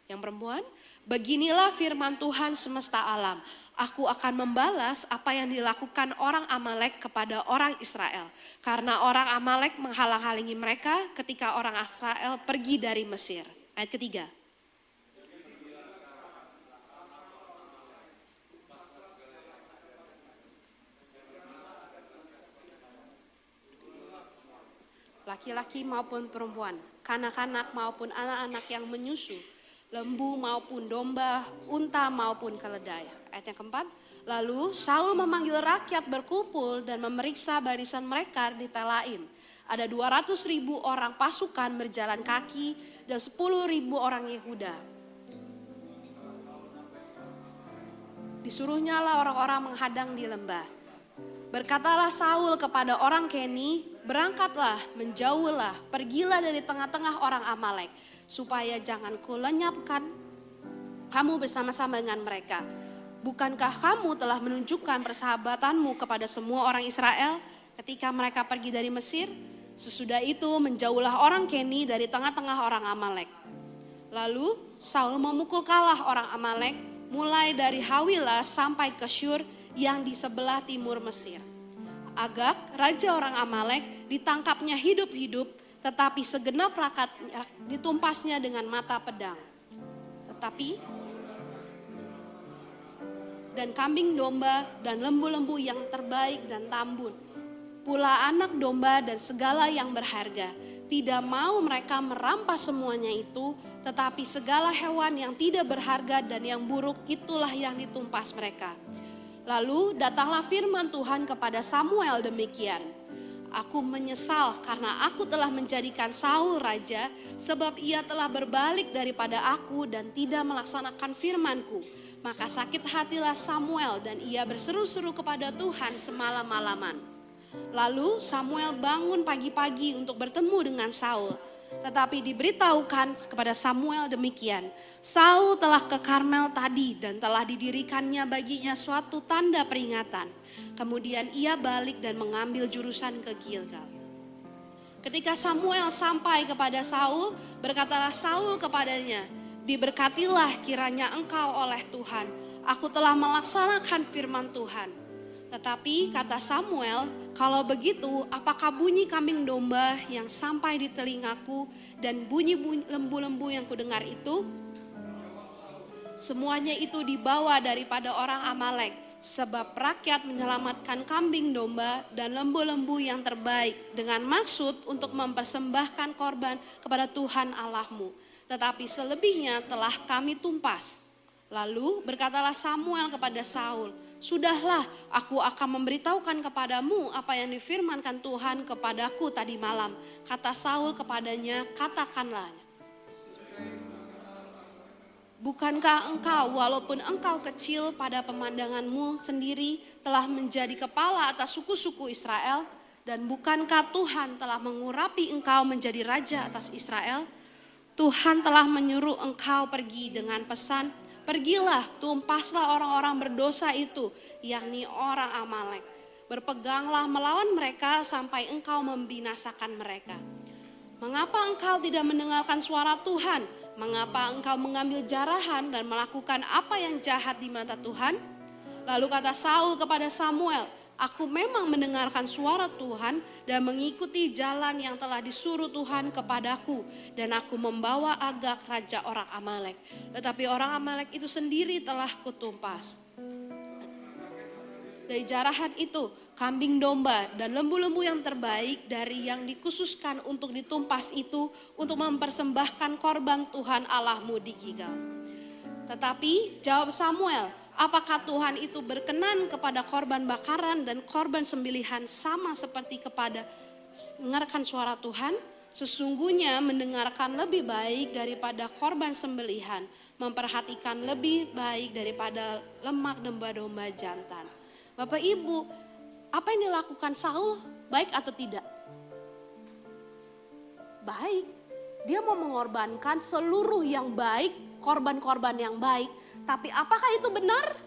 yang perempuan, beginilah firman Tuhan semesta alam. Aku akan membalas apa yang dilakukan orang Amalek kepada orang Israel. Karena orang Amalek menghalang-halangi mereka ketika orang Israel pergi dari Mesir. Ayat ketiga. Laki-laki maupun perempuan, kanak-kanak maupun anak-anak yang menyusu, lembu maupun domba, unta maupun keledai. Ayat yang keempat, lalu Saul memanggil rakyat berkumpul dan memeriksa barisan mereka di Telaim. Ada 200.000 orang pasukan berjalan kaki dan 10.000 orang Yehuda. Disuruhnya lah orang-orang menghadang di lembah. Berkatalah Saul kepada orang Keni, berangkatlah, menjauhlah, pergilah dari tengah-tengah orang Amalek, supaya jangan kulenyapkan kamu bersama-sama dengan mereka. Bukankah kamu telah menunjukkan persahabatanmu kepada semua orang Israel ketika mereka pergi dari Mesir? Sesudah itu menjauhlah orang Keni dari tengah-tengah orang Amalek. Lalu Saul memukul kalah orang Amalek, mulai dari Hawilah sampai ke Syur yang di sebelah timur Mesir. Agag, raja orang Amalek, ditangkapnya hidup-hidup, tetapi segenap rakyatnya ditumpasnya dengan mata pedang. Dan kambing domba dan lembu-lembu yang terbaik dan tambun, pula anak domba dan segala yang berharga. Tidak mau mereka merampas semuanya itu, tetapi segala hewan yang tidak berharga dan yang buruk itulah yang ditumpas mereka. Lalu datanglah firman Tuhan kepada Samuel demikian. Aku menyesal karena aku telah menjadikan Saul raja, sebab ia telah berbalik daripada aku dan tidak melaksanakan firmanku. Maka sakit hatilah Samuel dan ia berseru-seru kepada Tuhan semalam-malaman. Lalu Samuel bangun pagi-pagi untuk bertemu dengan Saul. Tetapi diberitahukan kepada Samuel demikian, Saul telah ke Karmel tadi dan telah didirikannya baginya suatu tanda peringatan. Kemudian ia balik dan mengambil jurusan ke Gilgal. Ketika Samuel sampai kepada Saul, berkatalah Saul kepadanya, diberkatilah kiranya engkau oleh Tuhan, aku telah melaksanakan firman Tuhan. Tetapi kata Samuel, kalau begitu apakah bunyi kambing domba yang sampai di telingaku dan bunyi lembu-lembu yang kudengar itu? Semuanya itu dibawa daripada orang Amalek, sebab rakyat menyelamatkan kambing domba dan lembu-lembu yang terbaik dengan maksud untuk mempersembahkan korban kepada Tuhan Allahmu. Tetapi selebihnya telah kami tumpas. Lalu berkatalah Samuel kepada Saul, sudahlah, aku akan memberitahukan kepadamu apa yang difirmankan Tuhan kepadaku tadi malam. Kata Saul kepadanya, katakanlah. Bukankah engkau, walaupun engkau kecil pada pemandanganmu sendiri, telah menjadi kepala atas suku-suku Israel? Dan bukankah Tuhan telah mengurapi engkau menjadi raja atas Israel? Tuhan telah menyuruh engkau pergi dengan pesan, pergilah, tumpaslah orang-orang berdosa itu, yakni orang Amalek. Berpeganglah melawan mereka sampai engkau membinasakan mereka. Mengapa engkau tidak mendengarkan suara Tuhan? Mengapa engkau mengambil jarahan dan melakukan apa yang jahat di mata Tuhan? Lalu kata Saul kepada Samuel, aku memang mendengarkan suara Tuhan dan mengikuti jalan yang telah disuruh Tuhan kepadaku. Dan aku membawa Agag raja orang Amalek. Tetapi orang Amalek itu sendiri telah kutumpas. Dari jarahan itu, kambing domba dan lembu-lembu yang terbaik dari yang dikhususkan untuk ditumpas itu untuk mempersembahkan korban Tuhan Allahmu di Gilgal. Tetapi jawab Samuel, apakah Tuhan itu berkenan kepada korban bakaran dan korban sembelihan sama seperti kepada mendengarkan suara Tuhan? Sesungguhnya mendengarkan lebih baik daripada korban sembelihan, memperhatikan lebih baik daripada lemak domba-domba jantan. Bapak Ibu, apa yang dilakukan Saul baik atau tidak? Baik. Dia mau mengorbankan seluruh yang baik, korban-korban yang baik. Tapi apakah itu benar?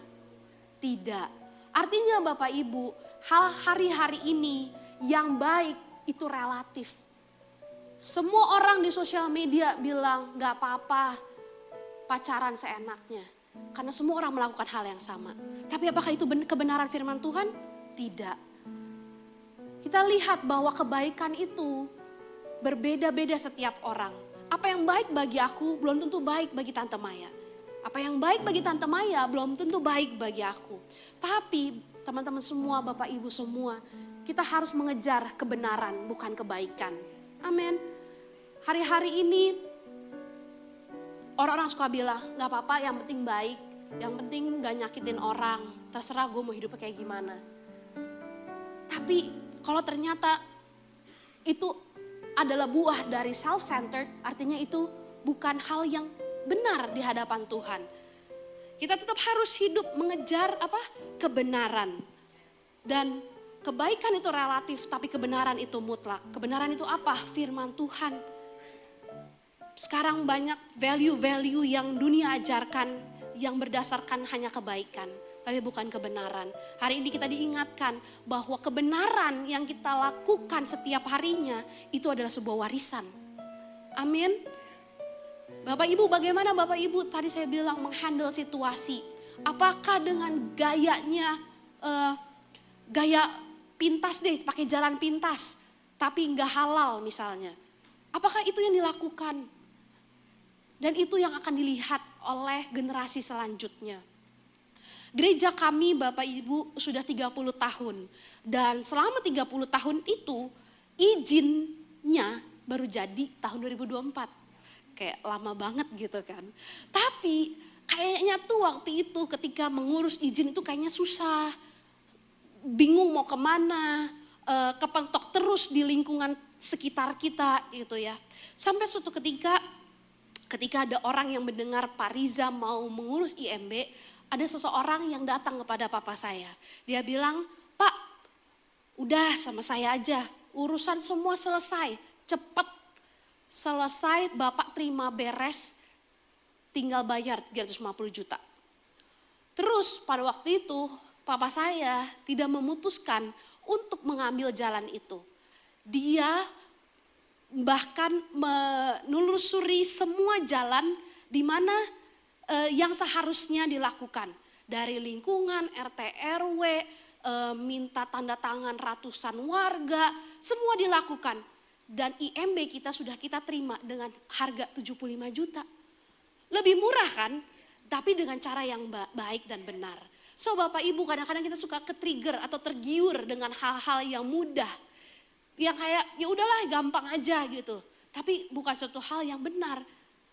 Tidak. Artinya Bapak Ibu, hal hari-hari ini yang baik itu relatif. Semua orang di sosial media bilang gak apa-apa pacaran seenaknya. Karena semua orang melakukan hal yang sama. Tapi apakah itu kebenaran firman Tuhan? Tidak. Kita lihat bahwa kebaikan itu berbeda-beda setiap orang. Apa yang baik bagi aku belum tentu baik bagi Tante Maya. Apa yang baik bagi Tante Maya belum tentu baik bagi aku. Tapi teman-teman semua, Bapak Ibu semua, kita harus mengejar kebenaran bukan kebaikan. Amin. Hari-hari ini orang-orang suka bilang, gak apa-apa yang penting baik, yang penting gak nyakitin orang, terserah gue mau hidupnya kayak gimana. Tapi kalau ternyata itu adalah buah dari self-centered, artinya itu bukan hal yang benar di hadapan Tuhan. Kita tetap harus hidup mengejar kebenaran. Dan kebaikan itu relatif, tapi kebenaran itu mutlak. Kebenaran itu apa? Firman Tuhan. Sekarang banyak value-value yang dunia ajarkan yang berdasarkan hanya kebaikan, tapi bukan kebenaran. Hari ini kita diingatkan bahwa kebenaran yang kita lakukan setiap harinya itu adalah sebuah warisan. Amin. Bapak Ibu, bagaimana Bapak Ibu tadi saya bilang menghandle situasi? Apakah dengan gayanya gaya pintas deh, pakai jalan pintas, tapi nggak halal misalnya? Apakah itu yang dilakukan? Dan itu yang akan dilihat oleh generasi selanjutnya. Gereja kami Bapak Ibu sudah 30 tahun. Dan selama 30 tahun itu izinnya baru jadi tahun 2024. Kayak lama banget gitu kan. Tapi kayaknya tuh waktu itu ketika mengurus izin itu kayaknya susah. Bingung mau kemana. Kepentok terus di lingkungan sekitar kita gitu ya. Sampai suatu ketika ada orang yang mendengar Pak Riza mau mengurus IMB, ada seseorang yang datang kepada papa saya. Dia bilang, Pak, udah sama saya aja, urusan semua selesai, cepet selesai, Bapak terima beres, tinggal bayar 350 juta. Terus pada waktu itu, papa saya tidak memutuskan untuk mengambil jalan itu. Dia bahkan menelusuri semua jalan di mana yang seharusnya dilakukan. Dari lingkungan, RT RW, minta tanda tangan ratusan warga, semua dilakukan. Dan IMB kita sudah kita terima dengan harga 75 juta. Lebih murah kan? Tapi dengan cara yang baik dan benar. So Bapak Ibu, kadang-kadang kita suka ke-trigger atau tergiur dengan hal-hal yang mudah. Yang kayak ya udahlah gampang aja gitu. Tapi bukan suatu hal yang benar.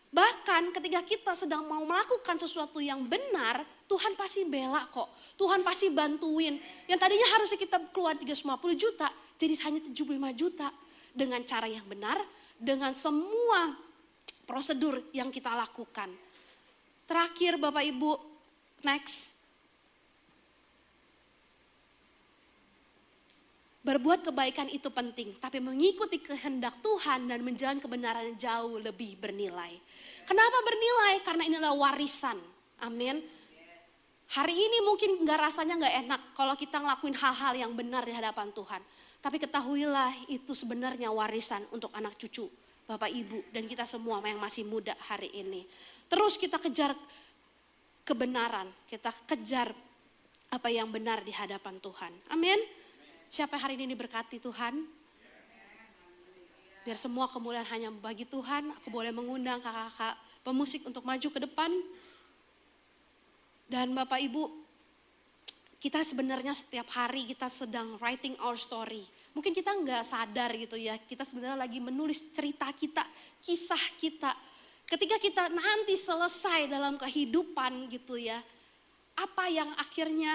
Bahkan ketika kita sedang mau melakukan sesuatu yang benar, Tuhan pasti bela kok. Tuhan pasti bantuin. Yang tadinya harusnya kita keluar 350 juta, jadi hanya 75 juta. Dengan cara yang benar, dengan semua prosedur yang kita lakukan. Terakhir Bapak Ibu, next. Berbuat kebaikan itu penting, tapi mengikuti kehendak Tuhan dan menjalani kebenaran jauh lebih bernilai. Kenapa bernilai? Karena ini adalah warisan. Amin. Hari ini mungkin rasanya gak enak kalau kita ngelakuin hal-hal yang benar di hadapan Tuhan. Tapi ketahuilah itu sebenarnya warisan untuk anak cucu Bapak Ibu dan kita semua yang masih muda hari ini. Terus kita kejar kebenaran, kita kejar apa yang benar di hadapan Tuhan. Amin. Siapa yang hari ini diberkati Tuhan? Biar semua kemuliaan hanya bagi Tuhan. Aku boleh mengundang kakak-kakak pemusik untuk maju ke depan. Dan Bapak Ibu, kita sebenarnya setiap hari kita sedang writing our story. Mungkin kita nggak sadar gitu ya, kita sebenarnya lagi menulis cerita kita, kisah kita. Ketika kita nanti selesai dalam kehidupan gitu ya, apa yang akhirnya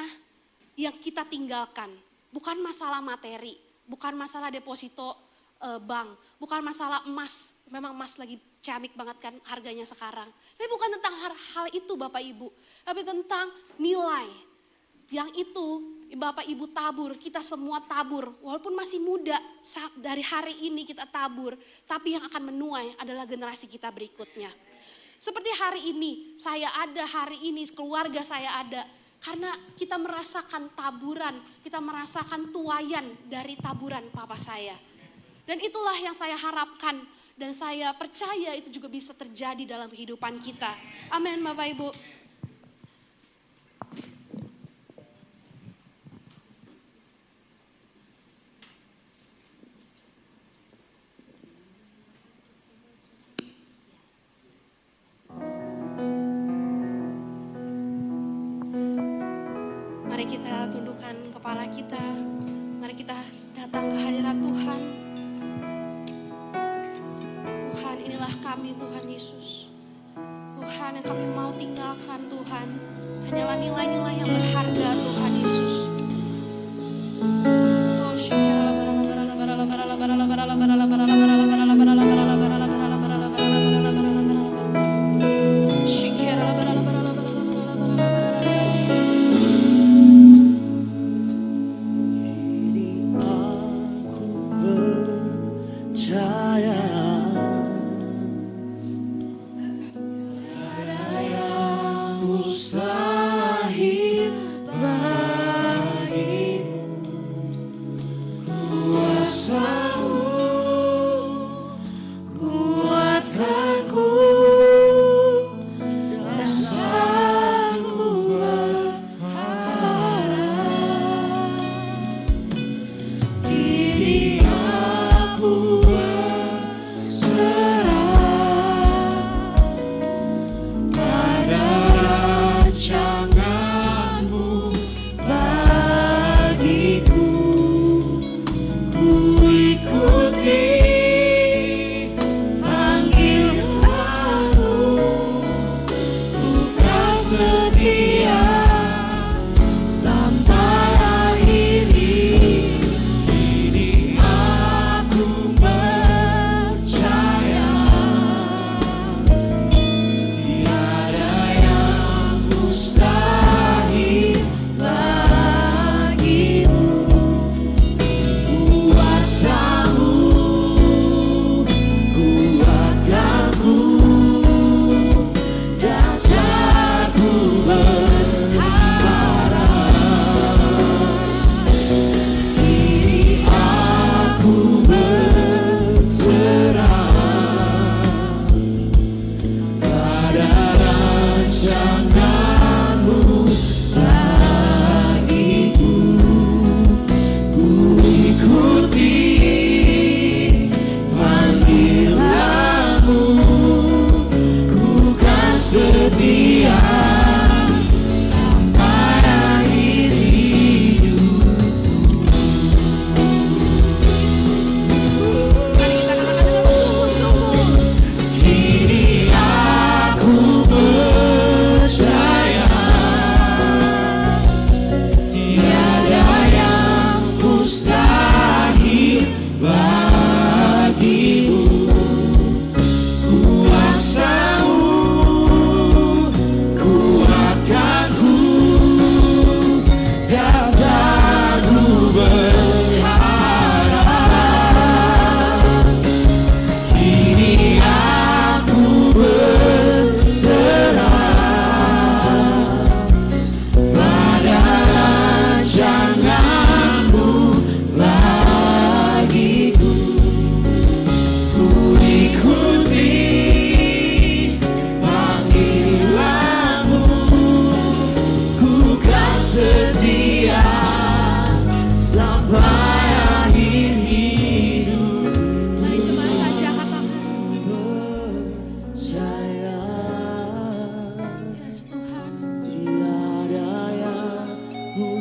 yang kita tinggalkan. Bukan masalah materi, bukan masalah deposito bank, bukan masalah emas. Memang emas lagi ciamik banget kan harganya sekarang. Tapi bukan tentang hal itu Bapak Ibu, tapi tentang nilai. Yang itu Bapak Ibu tabur, kita semua tabur. Walaupun masih muda, dari hari ini kita tabur. Tapi yang akan menuai adalah generasi kita berikutnya. Seperti hari ini, saya ada hari ini, keluarga saya ada. Karena kita merasakan taburan, kita merasakan tuaian dari taburan papa saya. Dan itulah yang saya harapkan dan saya percaya itu juga bisa terjadi dalam kehidupan kita. Amin Bapak Ibu. Mari kita tundukkan kepala kita. Mari kita datang ke hadirat Tuhan. Tuhan, inilah kami Tuhan Yesus. Tuhan, yang kami mau tinggalkan Tuhan hanyalah nilai-nilai yang berharga Tuhan Yesus. Mustahil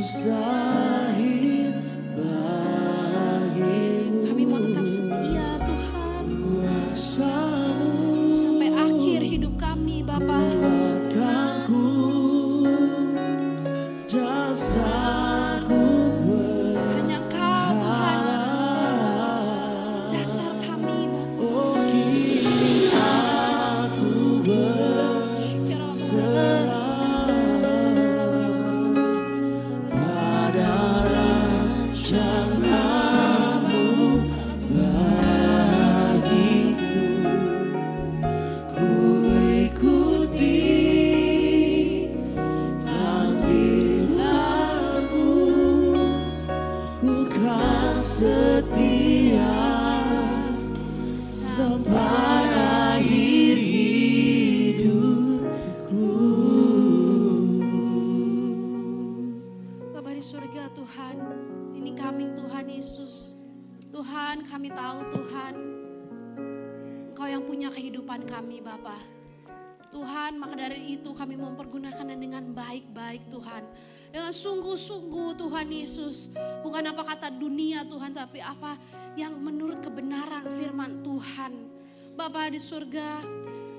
mustahil bagimu. Kami mau tetap setia Tuhan Kuasamu sampai akhir hidup kami Bapa. kuatkanku, dasarku Hanya Kau Tuhan, berharap. dasar kami Bapa. Oh kini aku berserah pada rancanganmu bagiku. Ku ikuti panggilanmu, ku kan setia sampai akhir hidupku. Bapa di surga Tuhan, ini kami Tuhan Yesus. Tuhan, kami tahu Tuhan, Engkau yang punya kehidupan kami Bapa. Tuhan, maka dari itu kami mempergunakannya dengan baik-baik Tuhan. Dengan sungguh-sungguh Tuhan Yesus. Bukan apa kata dunia Tuhan, tapi apa yang menurut kebenaran firman Tuhan. Bapa di surga,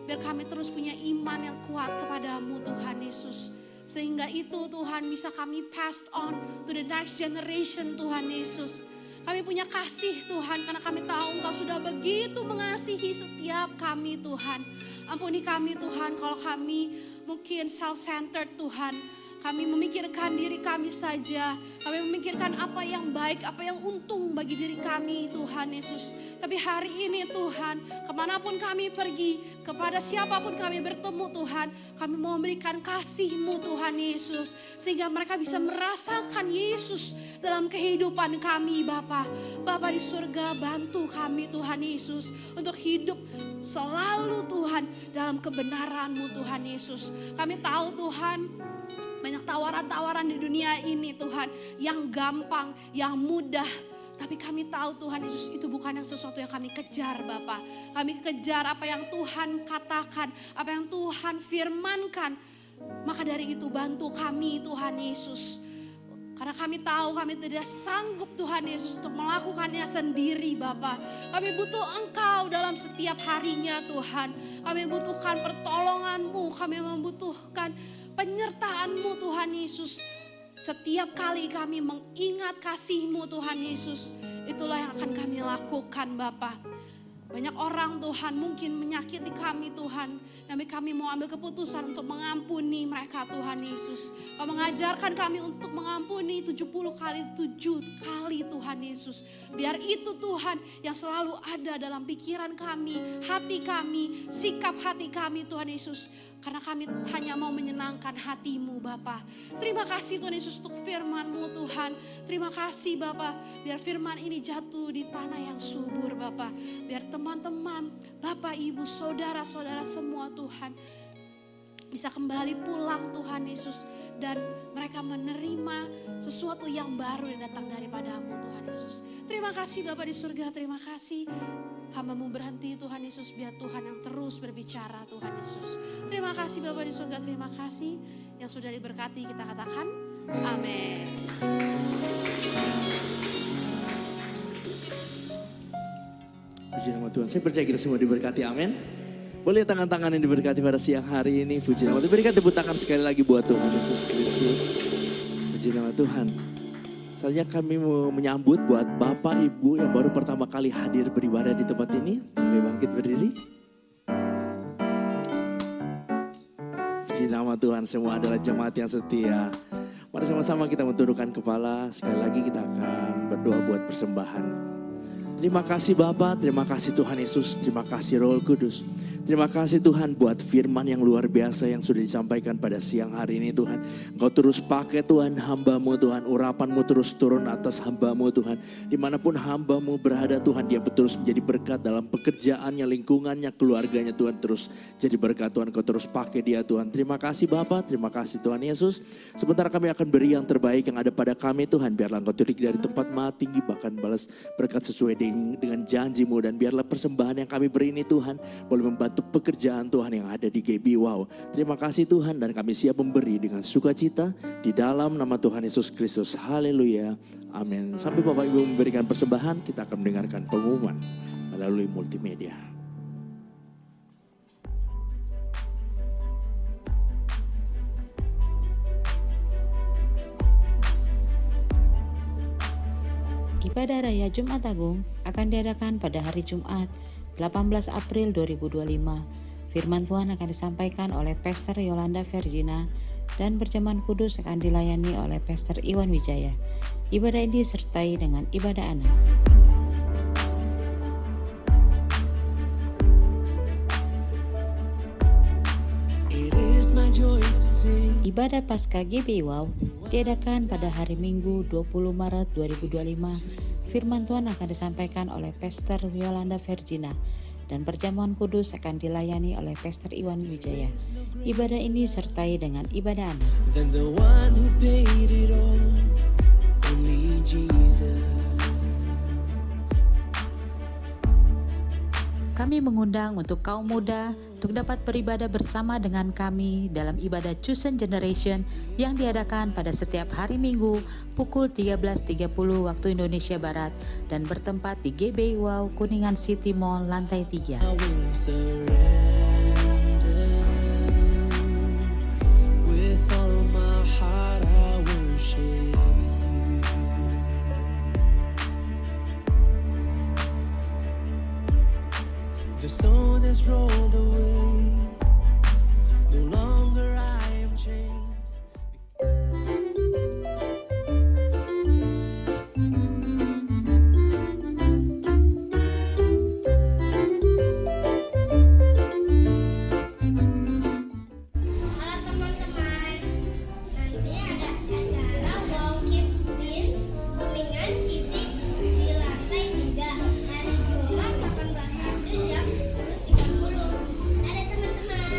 biar kami terus punya iman yang kuat kepadamu Tuhan Yesus. Sehingga itu Tuhan bisa kami passed on to the next generation Tuhan Yesus. Kami punya kasih Tuhan karena kami tahu Engkau sudah begitu mengasihi setiap kami Tuhan. Ampuni kami Tuhan kalau kami mungkin self-centered Tuhan. Kami memikirkan diri kami saja. Kami memikirkan apa yang baik, apa yang untung bagi diri kami Tuhan Yesus. Tapi hari ini Tuhan, kemanapun kami pergi, kepada siapapun kami bertemu Tuhan, kami mau memberikan kasih-Mu Tuhan Yesus. Sehingga mereka bisa merasakan Yesus dalam kehidupan kami Bapa. Bapa di surga, bantu kami Tuhan Yesus untuk hidup selalu Tuhan dalam kebenaran-Mu Tuhan Yesus. Kami tahu Tuhan, banyak tawaran-tawaran di dunia ini Tuhan yang gampang, yang mudah. Tapi kami tahu Tuhan Yesus itu bukan yang sesuatu yang kami kejar Bapa. Kami kejar apa yang Tuhan katakan, apa yang Tuhan firmankan. Maka dari itu bantu kami Tuhan Yesus. Karena kami tahu kami tidak sanggup Tuhan Yesus untuk melakukannya sendiri Bapa. Kami butuh Engkau dalam setiap harinya Tuhan. Kami butuhkan pertolongan-Mu, kami membutuhkan penyertaan-Mu Tuhan Yesus. Setiap kali kami mengingat kasih-Mu Tuhan Yesus, itulah yang akan kami lakukan Bapa. Banyak orang Tuhan mungkin menyakiti kami Tuhan, tapi kami mau ambil keputusan untuk mengampuni mereka Tuhan Yesus. Kau mengajarkan kami untuk mengampuni 70 kali 7 kali Tuhan Yesus. Biar itu Tuhan yang selalu ada dalam pikiran kami, hati kami, sikap hati kami Tuhan Yesus. Karena kami hanya mau menyenangkan hati-Mu Bapa. Terima kasih Tuhan Yesus untuk firman-Mu Tuhan. Terima kasih Bapa, biar firman ini jatuh di tanah yang subur Bapa. Biar teman-teman, Bapak, Ibu, saudara-saudara semua Tuhan bisa kembali pulang Tuhan Yesus. Dan mereka menerima sesuatu yang baru yang datang daripada-Mu Tuhan Yesus. Terima kasih Bapa di surga, terima kasih. Hamba-Mu berhenti Tuhan Yesus, biar Tuhan yang terus berbicara Tuhan Yesus. Terima kasih Bapa di surga, terima kasih. Yang sudah diberkati kita katakan amin. Puji nama Tuhan, saya percaya kita semua diberkati, amin. Boleh tangan-tangan yang diberkati pada siang hari ini. Puji nama Tuhan, berikan tepuk tangan sekali lagi buat Tuhan Yesus Kristus. Puji nama Tuhan. Saatnya kami mau menyambut buat Bapak Ibu yang baru pertama kali hadir beribadah di tempat ini. Boleh bangkit berdiri. Puji nama Tuhan, semua adalah jemaat yang setia. Mari sama-sama kita mentundukkan kepala. Sekali lagi kita akan berdoa buat persembahan. Terima kasih Bapa, terima kasih Tuhan Yesus, terima kasih Roh Kudus. Terima kasih Tuhan buat firman yang luar biasa yang sudah disampaikan pada siang hari ini Tuhan. Engkau terus pakai Tuhan hamba-Mu Tuhan, urapan-Mu terus turun atas hamba-Mu Tuhan. Dimanapun hamba-Mu berada Tuhan, dia terus menjadi berkat dalam pekerjaannya, lingkungannya, keluarganya Tuhan. Terus jadi berkat Tuhan, Engkau terus pakai dia Tuhan. Terima kasih Bapa, terima kasih Tuhan Yesus. Sebentar kami akan beri yang terbaik yang ada pada kami Tuhan. Biarlah Engkau tulik dari tempat maha tinggi, bahkan balas berkat sesuai dengan dengan janji-Mu, dan biarlah persembahan yang kami beri ini Tuhan boleh membantu pekerjaan Tuhan yang ada di GB Wow. Terima kasih Tuhan, dan kami siap memberi dengan sukacita di dalam nama Tuhan Yesus Kristus. Haleluya. Amin. Sampai Bapak Ibu memberikan persembahan, kita akan mendengarkan pengumuman melalui multimedia. Ibadah Raya Jumat Agung akan diadakan pada hari Jumat 18 April 2025. Firman Tuhan akan disampaikan oleh Pastor Yolanda Vergina dan perjamuan kudus akan dilayani oleh Pastor Iwan Wijaya. Ibadah ini disertai dengan ibadah anak. Ibadah Paskah GB Wow diadakan pada hari Minggu 20 Maret 2025. Firman Tuhan akan disampaikan oleh Pastor Yolanda Vergina dan perjamuan kudus akan dilayani oleh Pastor Iwan Wijaya. Ibadah ini disertai dengan ibadah anak. Kami mengundang untuk kaum muda untuk dapat beribadah bersama dengan kami dalam ibadah Chosen Generation yang diadakan pada setiap hari Minggu pukul 13.30 waktu Indonesia Barat dan bertempat di GB Wow Kuningan City Mall lantai 3. The stone has rolled away. No longer I am chained. Halo teman-teman, nanti ada acara Wow Kids Beans Kuningan City di lantai 3 hari Jumat 18 April jam 10.30. Ada teman-teman.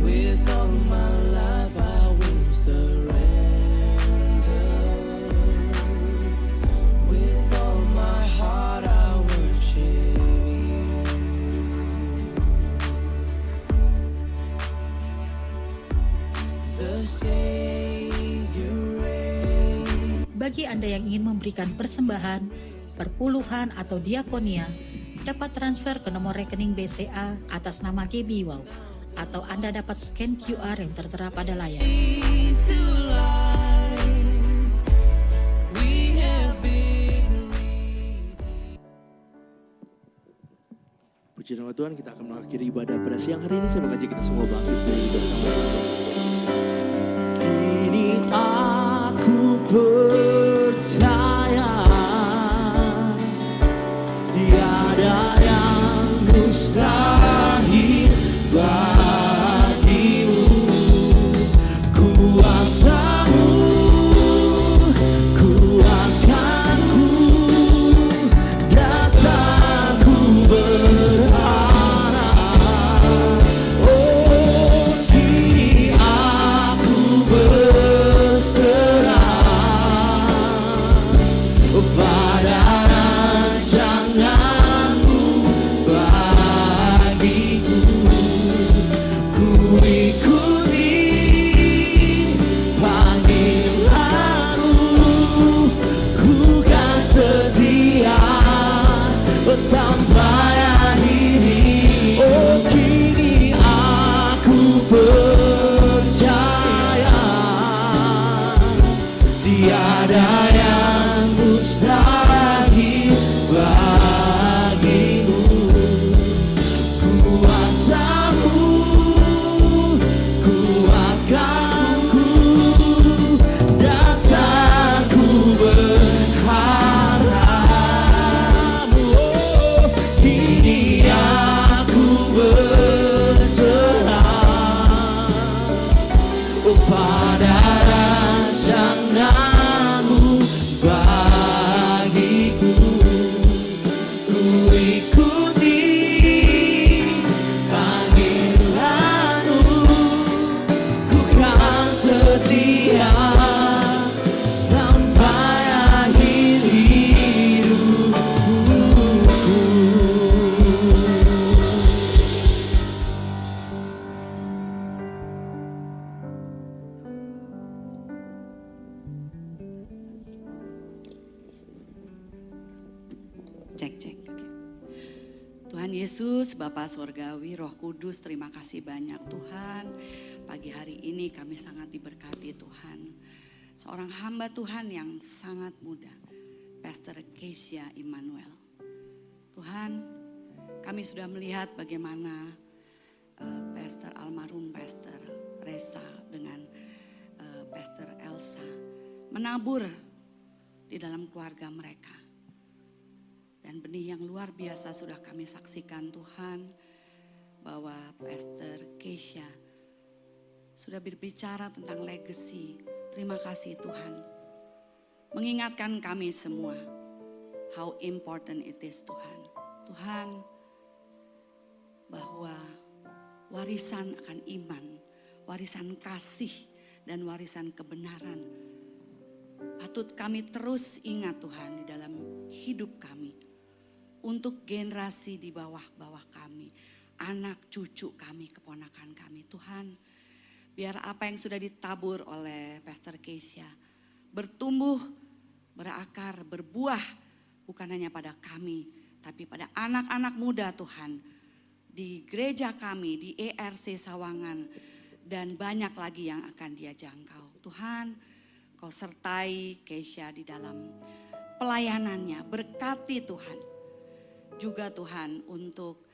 With all my life I will surrender. With all my heart I worship you. The Savior reigns. Bagi Anda yang ingin memberikan persembahan, perpuluhan atau diakonia, dapat transfer ke nomor rekening BCA atas nama GB Wow, atau Anda dapat scan QR yang tertera pada layar. To life, we have been redeemed. Puji nama Tuhan, kita akan mengakhiri ibadah pada siang hari ini. Saya mengajak kita semua bangkit berdiri bersama-sama. Kini aku percaya tiada yang mustahil bagimu. Kuasamu, kuatkanku, dasarku berharap. Oh, kini aku berserah. Cek. Oke. Tuhan Yesus, Bapa Surgawi, Roh Kudus, terima kasih banyak Tuhan. Pagi hari ini kami sangat diberkati Tuhan. Seorang hamba Tuhan yang sangat muda, Pastor Keisha Immanuel. Tuhan, kami sudah melihat bagaimana Pastor almarhum Pastor Reza dengan Pastor Elsa menabur di dalam keluarga mereka. Dan benih yang luar biasa sudah kami saksikan Tuhan, bahwa Pastor Keisha sudah berbicara tentang legacy. Terima kasih Tuhan. Mengingatkan kami semua how important it is Tuhan. Tuhan, bahwa warisan akan iman, warisan kasih dan warisan kebenaran patut kami terus ingat Tuhan di dalam hidup kami. Untuk generasi di bawah-bawah kami, anak cucu kami, keponakan kami. Tuhan, biar apa yang sudah ditabur oleh Pastor Keisha bertumbuh, berakar, berbuah, bukan hanya pada kami, tapi pada anak-anak muda Tuhan, di gereja kami, di ERC Sawangan, dan banyak lagi yang akan dia jangkau. Tuhan, Kau sertai Keisha di dalam pelayanannya, berkati Tuhan. Juga Tuhan untuk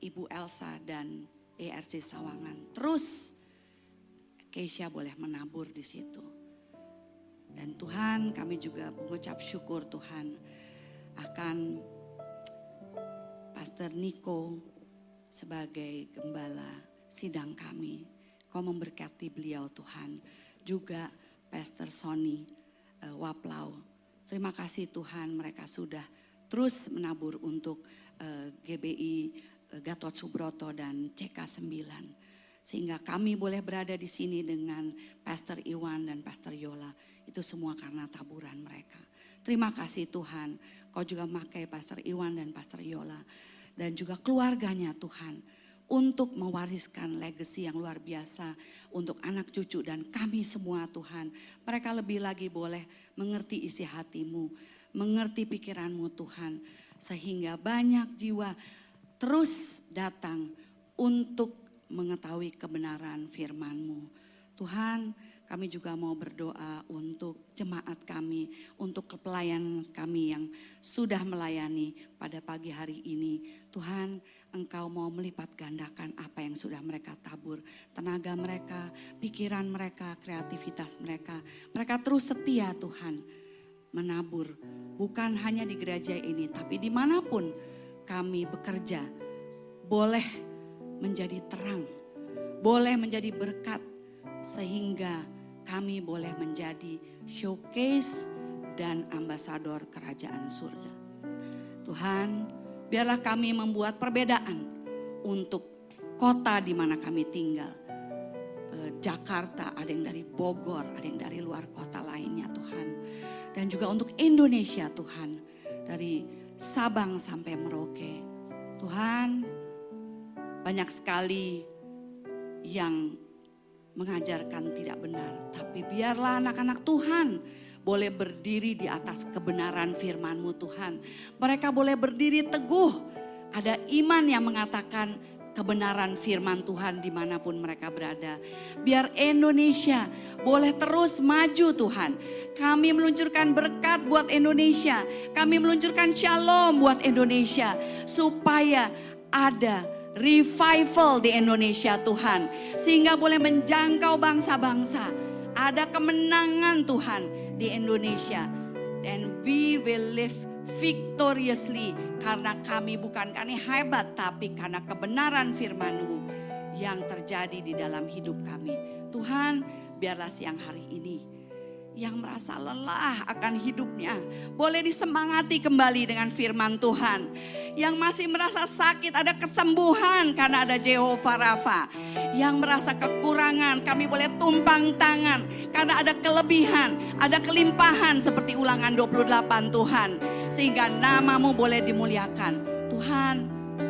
Ibu Elsa dan ERC Sawangan. Terus Keisha boleh menabur di situ. Dan Tuhan, kami juga mengucap syukur Tuhan akan Pastor Niko sebagai gembala sidang kami. Kau memberkati beliau Tuhan. Juga Pastor Sony Waplau. Terima kasih Tuhan, mereka sudah terus menabur untuk GBI Gatot Subroto dan CK9. Sehingga kami boleh berada di sini dengan Pastor Iwan dan Pastor Yola. Itu semua karena taburan mereka. Terima kasih Tuhan, Kau juga memakai Pastor Iwan dan Pastor Yola. Dan juga keluarganya Tuhan, untuk mewariskan legacy yang luar biasa untuk anak cucu dan kami semua Tuhan. Mereka lebih lagi boleh mengerti isi hatimu, mengerti pikiranmu Tuhan. Sehingga banyak jiwa terus datang untuk mengetahui kebenaran firman-Mu. Tuhan, kami juga mau berdoa untuk jemaat kami, untuk pelayan kami yang sudah melayani pada pagi hari ini. Tuhan, Engkau mau melipat gandakan apa yang sudah mereka tabur. Tenaga mereka, pikiran mereka, kreativitas mereka. Mereka terus setia Tuhan menabur. Bukan hanya di gereja ini, tapi dimanapun kami bekerja. Boleh menjadi terang, boleh menjadi berkat. Sehingga kami boleh menjadi showcase dan ambasador kerajaan surga. Tuhan, biarlah kami membuat perbedaan untuk kota di mana kami tinggal. Jakarta, ada yang dari Bogor, ada yang dari luar kota lainnya Tuhan. Dan juga untuk Indonesia Tuhan, dari Sabang sampai Merauke. Tuhan, banyak sekali yang mengajarkan tidak benar. Tapi biarlah anak-anak Tuhan boleh berdiri di atas kebenaran firman-Mu Tuhan. Mereka boleh berdiri teguh. Ada iman yang mengatakan kebenaran firman Tuhan dimanapun mereka berada. Biar Indonesia boleh terus maju Tuhan. Kami meluncurkan berkat buat Indonesia. Kami meluncurkan shalom buat Indonesia. Supaya ada revival di Indonesia Tuhan. Sehingga boleh menjangkau bangsa-bangsa. Ada kemenangan Tuhan di Indonesia. And we will live victoriously. Karena kami bukan karena hebat, tapi karena kebenaran firman-Mu yang terjadi di dalam hidup kami. Tuhan, biarlah siang hari ini yang merasa lelah akan hidupnya boleh disemangati kembali dengan firman Tuhan. Yang masih merasa sakit ada kesembuhan karena ada Jehovah Rafa. Yang merasa kekurangan kami boleh tumpang tangan karena ada kelebihan, ada kelimpahan seperti Ulangan 28 Tuhan. Sehingga nama-Mu boleh dimuliakan. Tuhan,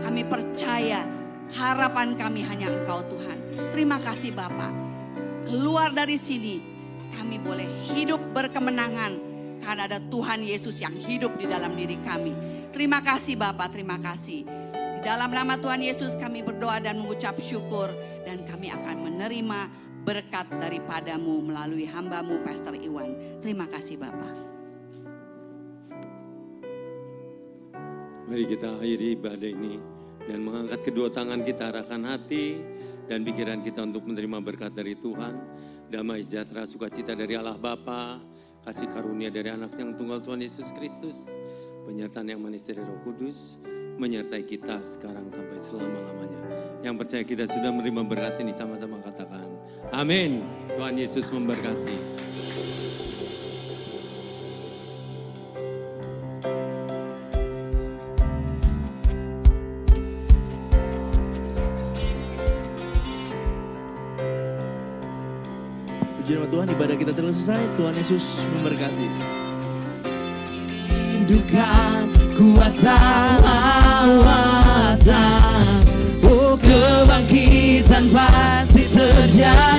kami percaya harapan kami hanya Engkau Tuhan. Terima kasih Bapa. Keluar dari sini kami boleh hidup berkemenangan karena ada Tuhan Yesus yang hidup di dalam diri kami. Terima kasih Bapa, terima kasih. Di dalam nama Tuhan Yesus kami berdoa dan mengucap syukur, dan kami akan menerima berkat daripadamu melalui hambamu Pastor Iwan. Terima kasih Bapak. Mari kita akhiri ibadah ini dan mengangkat kedua tangan kita, arahkan hati dan pikiran kita untuk menerima berkat dari Tuhan. Damai sejahtera, sukacita dari Allah Bapa, kasih karunia dari anak yang tunggal Tuhan Yesus Kristus, penyertaan yang manis dari Roh Kudus, menyertai kita sekarang sampai selama-lamanya. Yang percaya kita sudah menerima berkat ini, sama-sama katakan, amin. Tuhan Yesus memberkati. Puji nama Tuhan, ibadah kita telah selesai. Tuhan Yesus memberkati. Rindukan kuasa lawatan, oh kebangkitan pasti terjadi.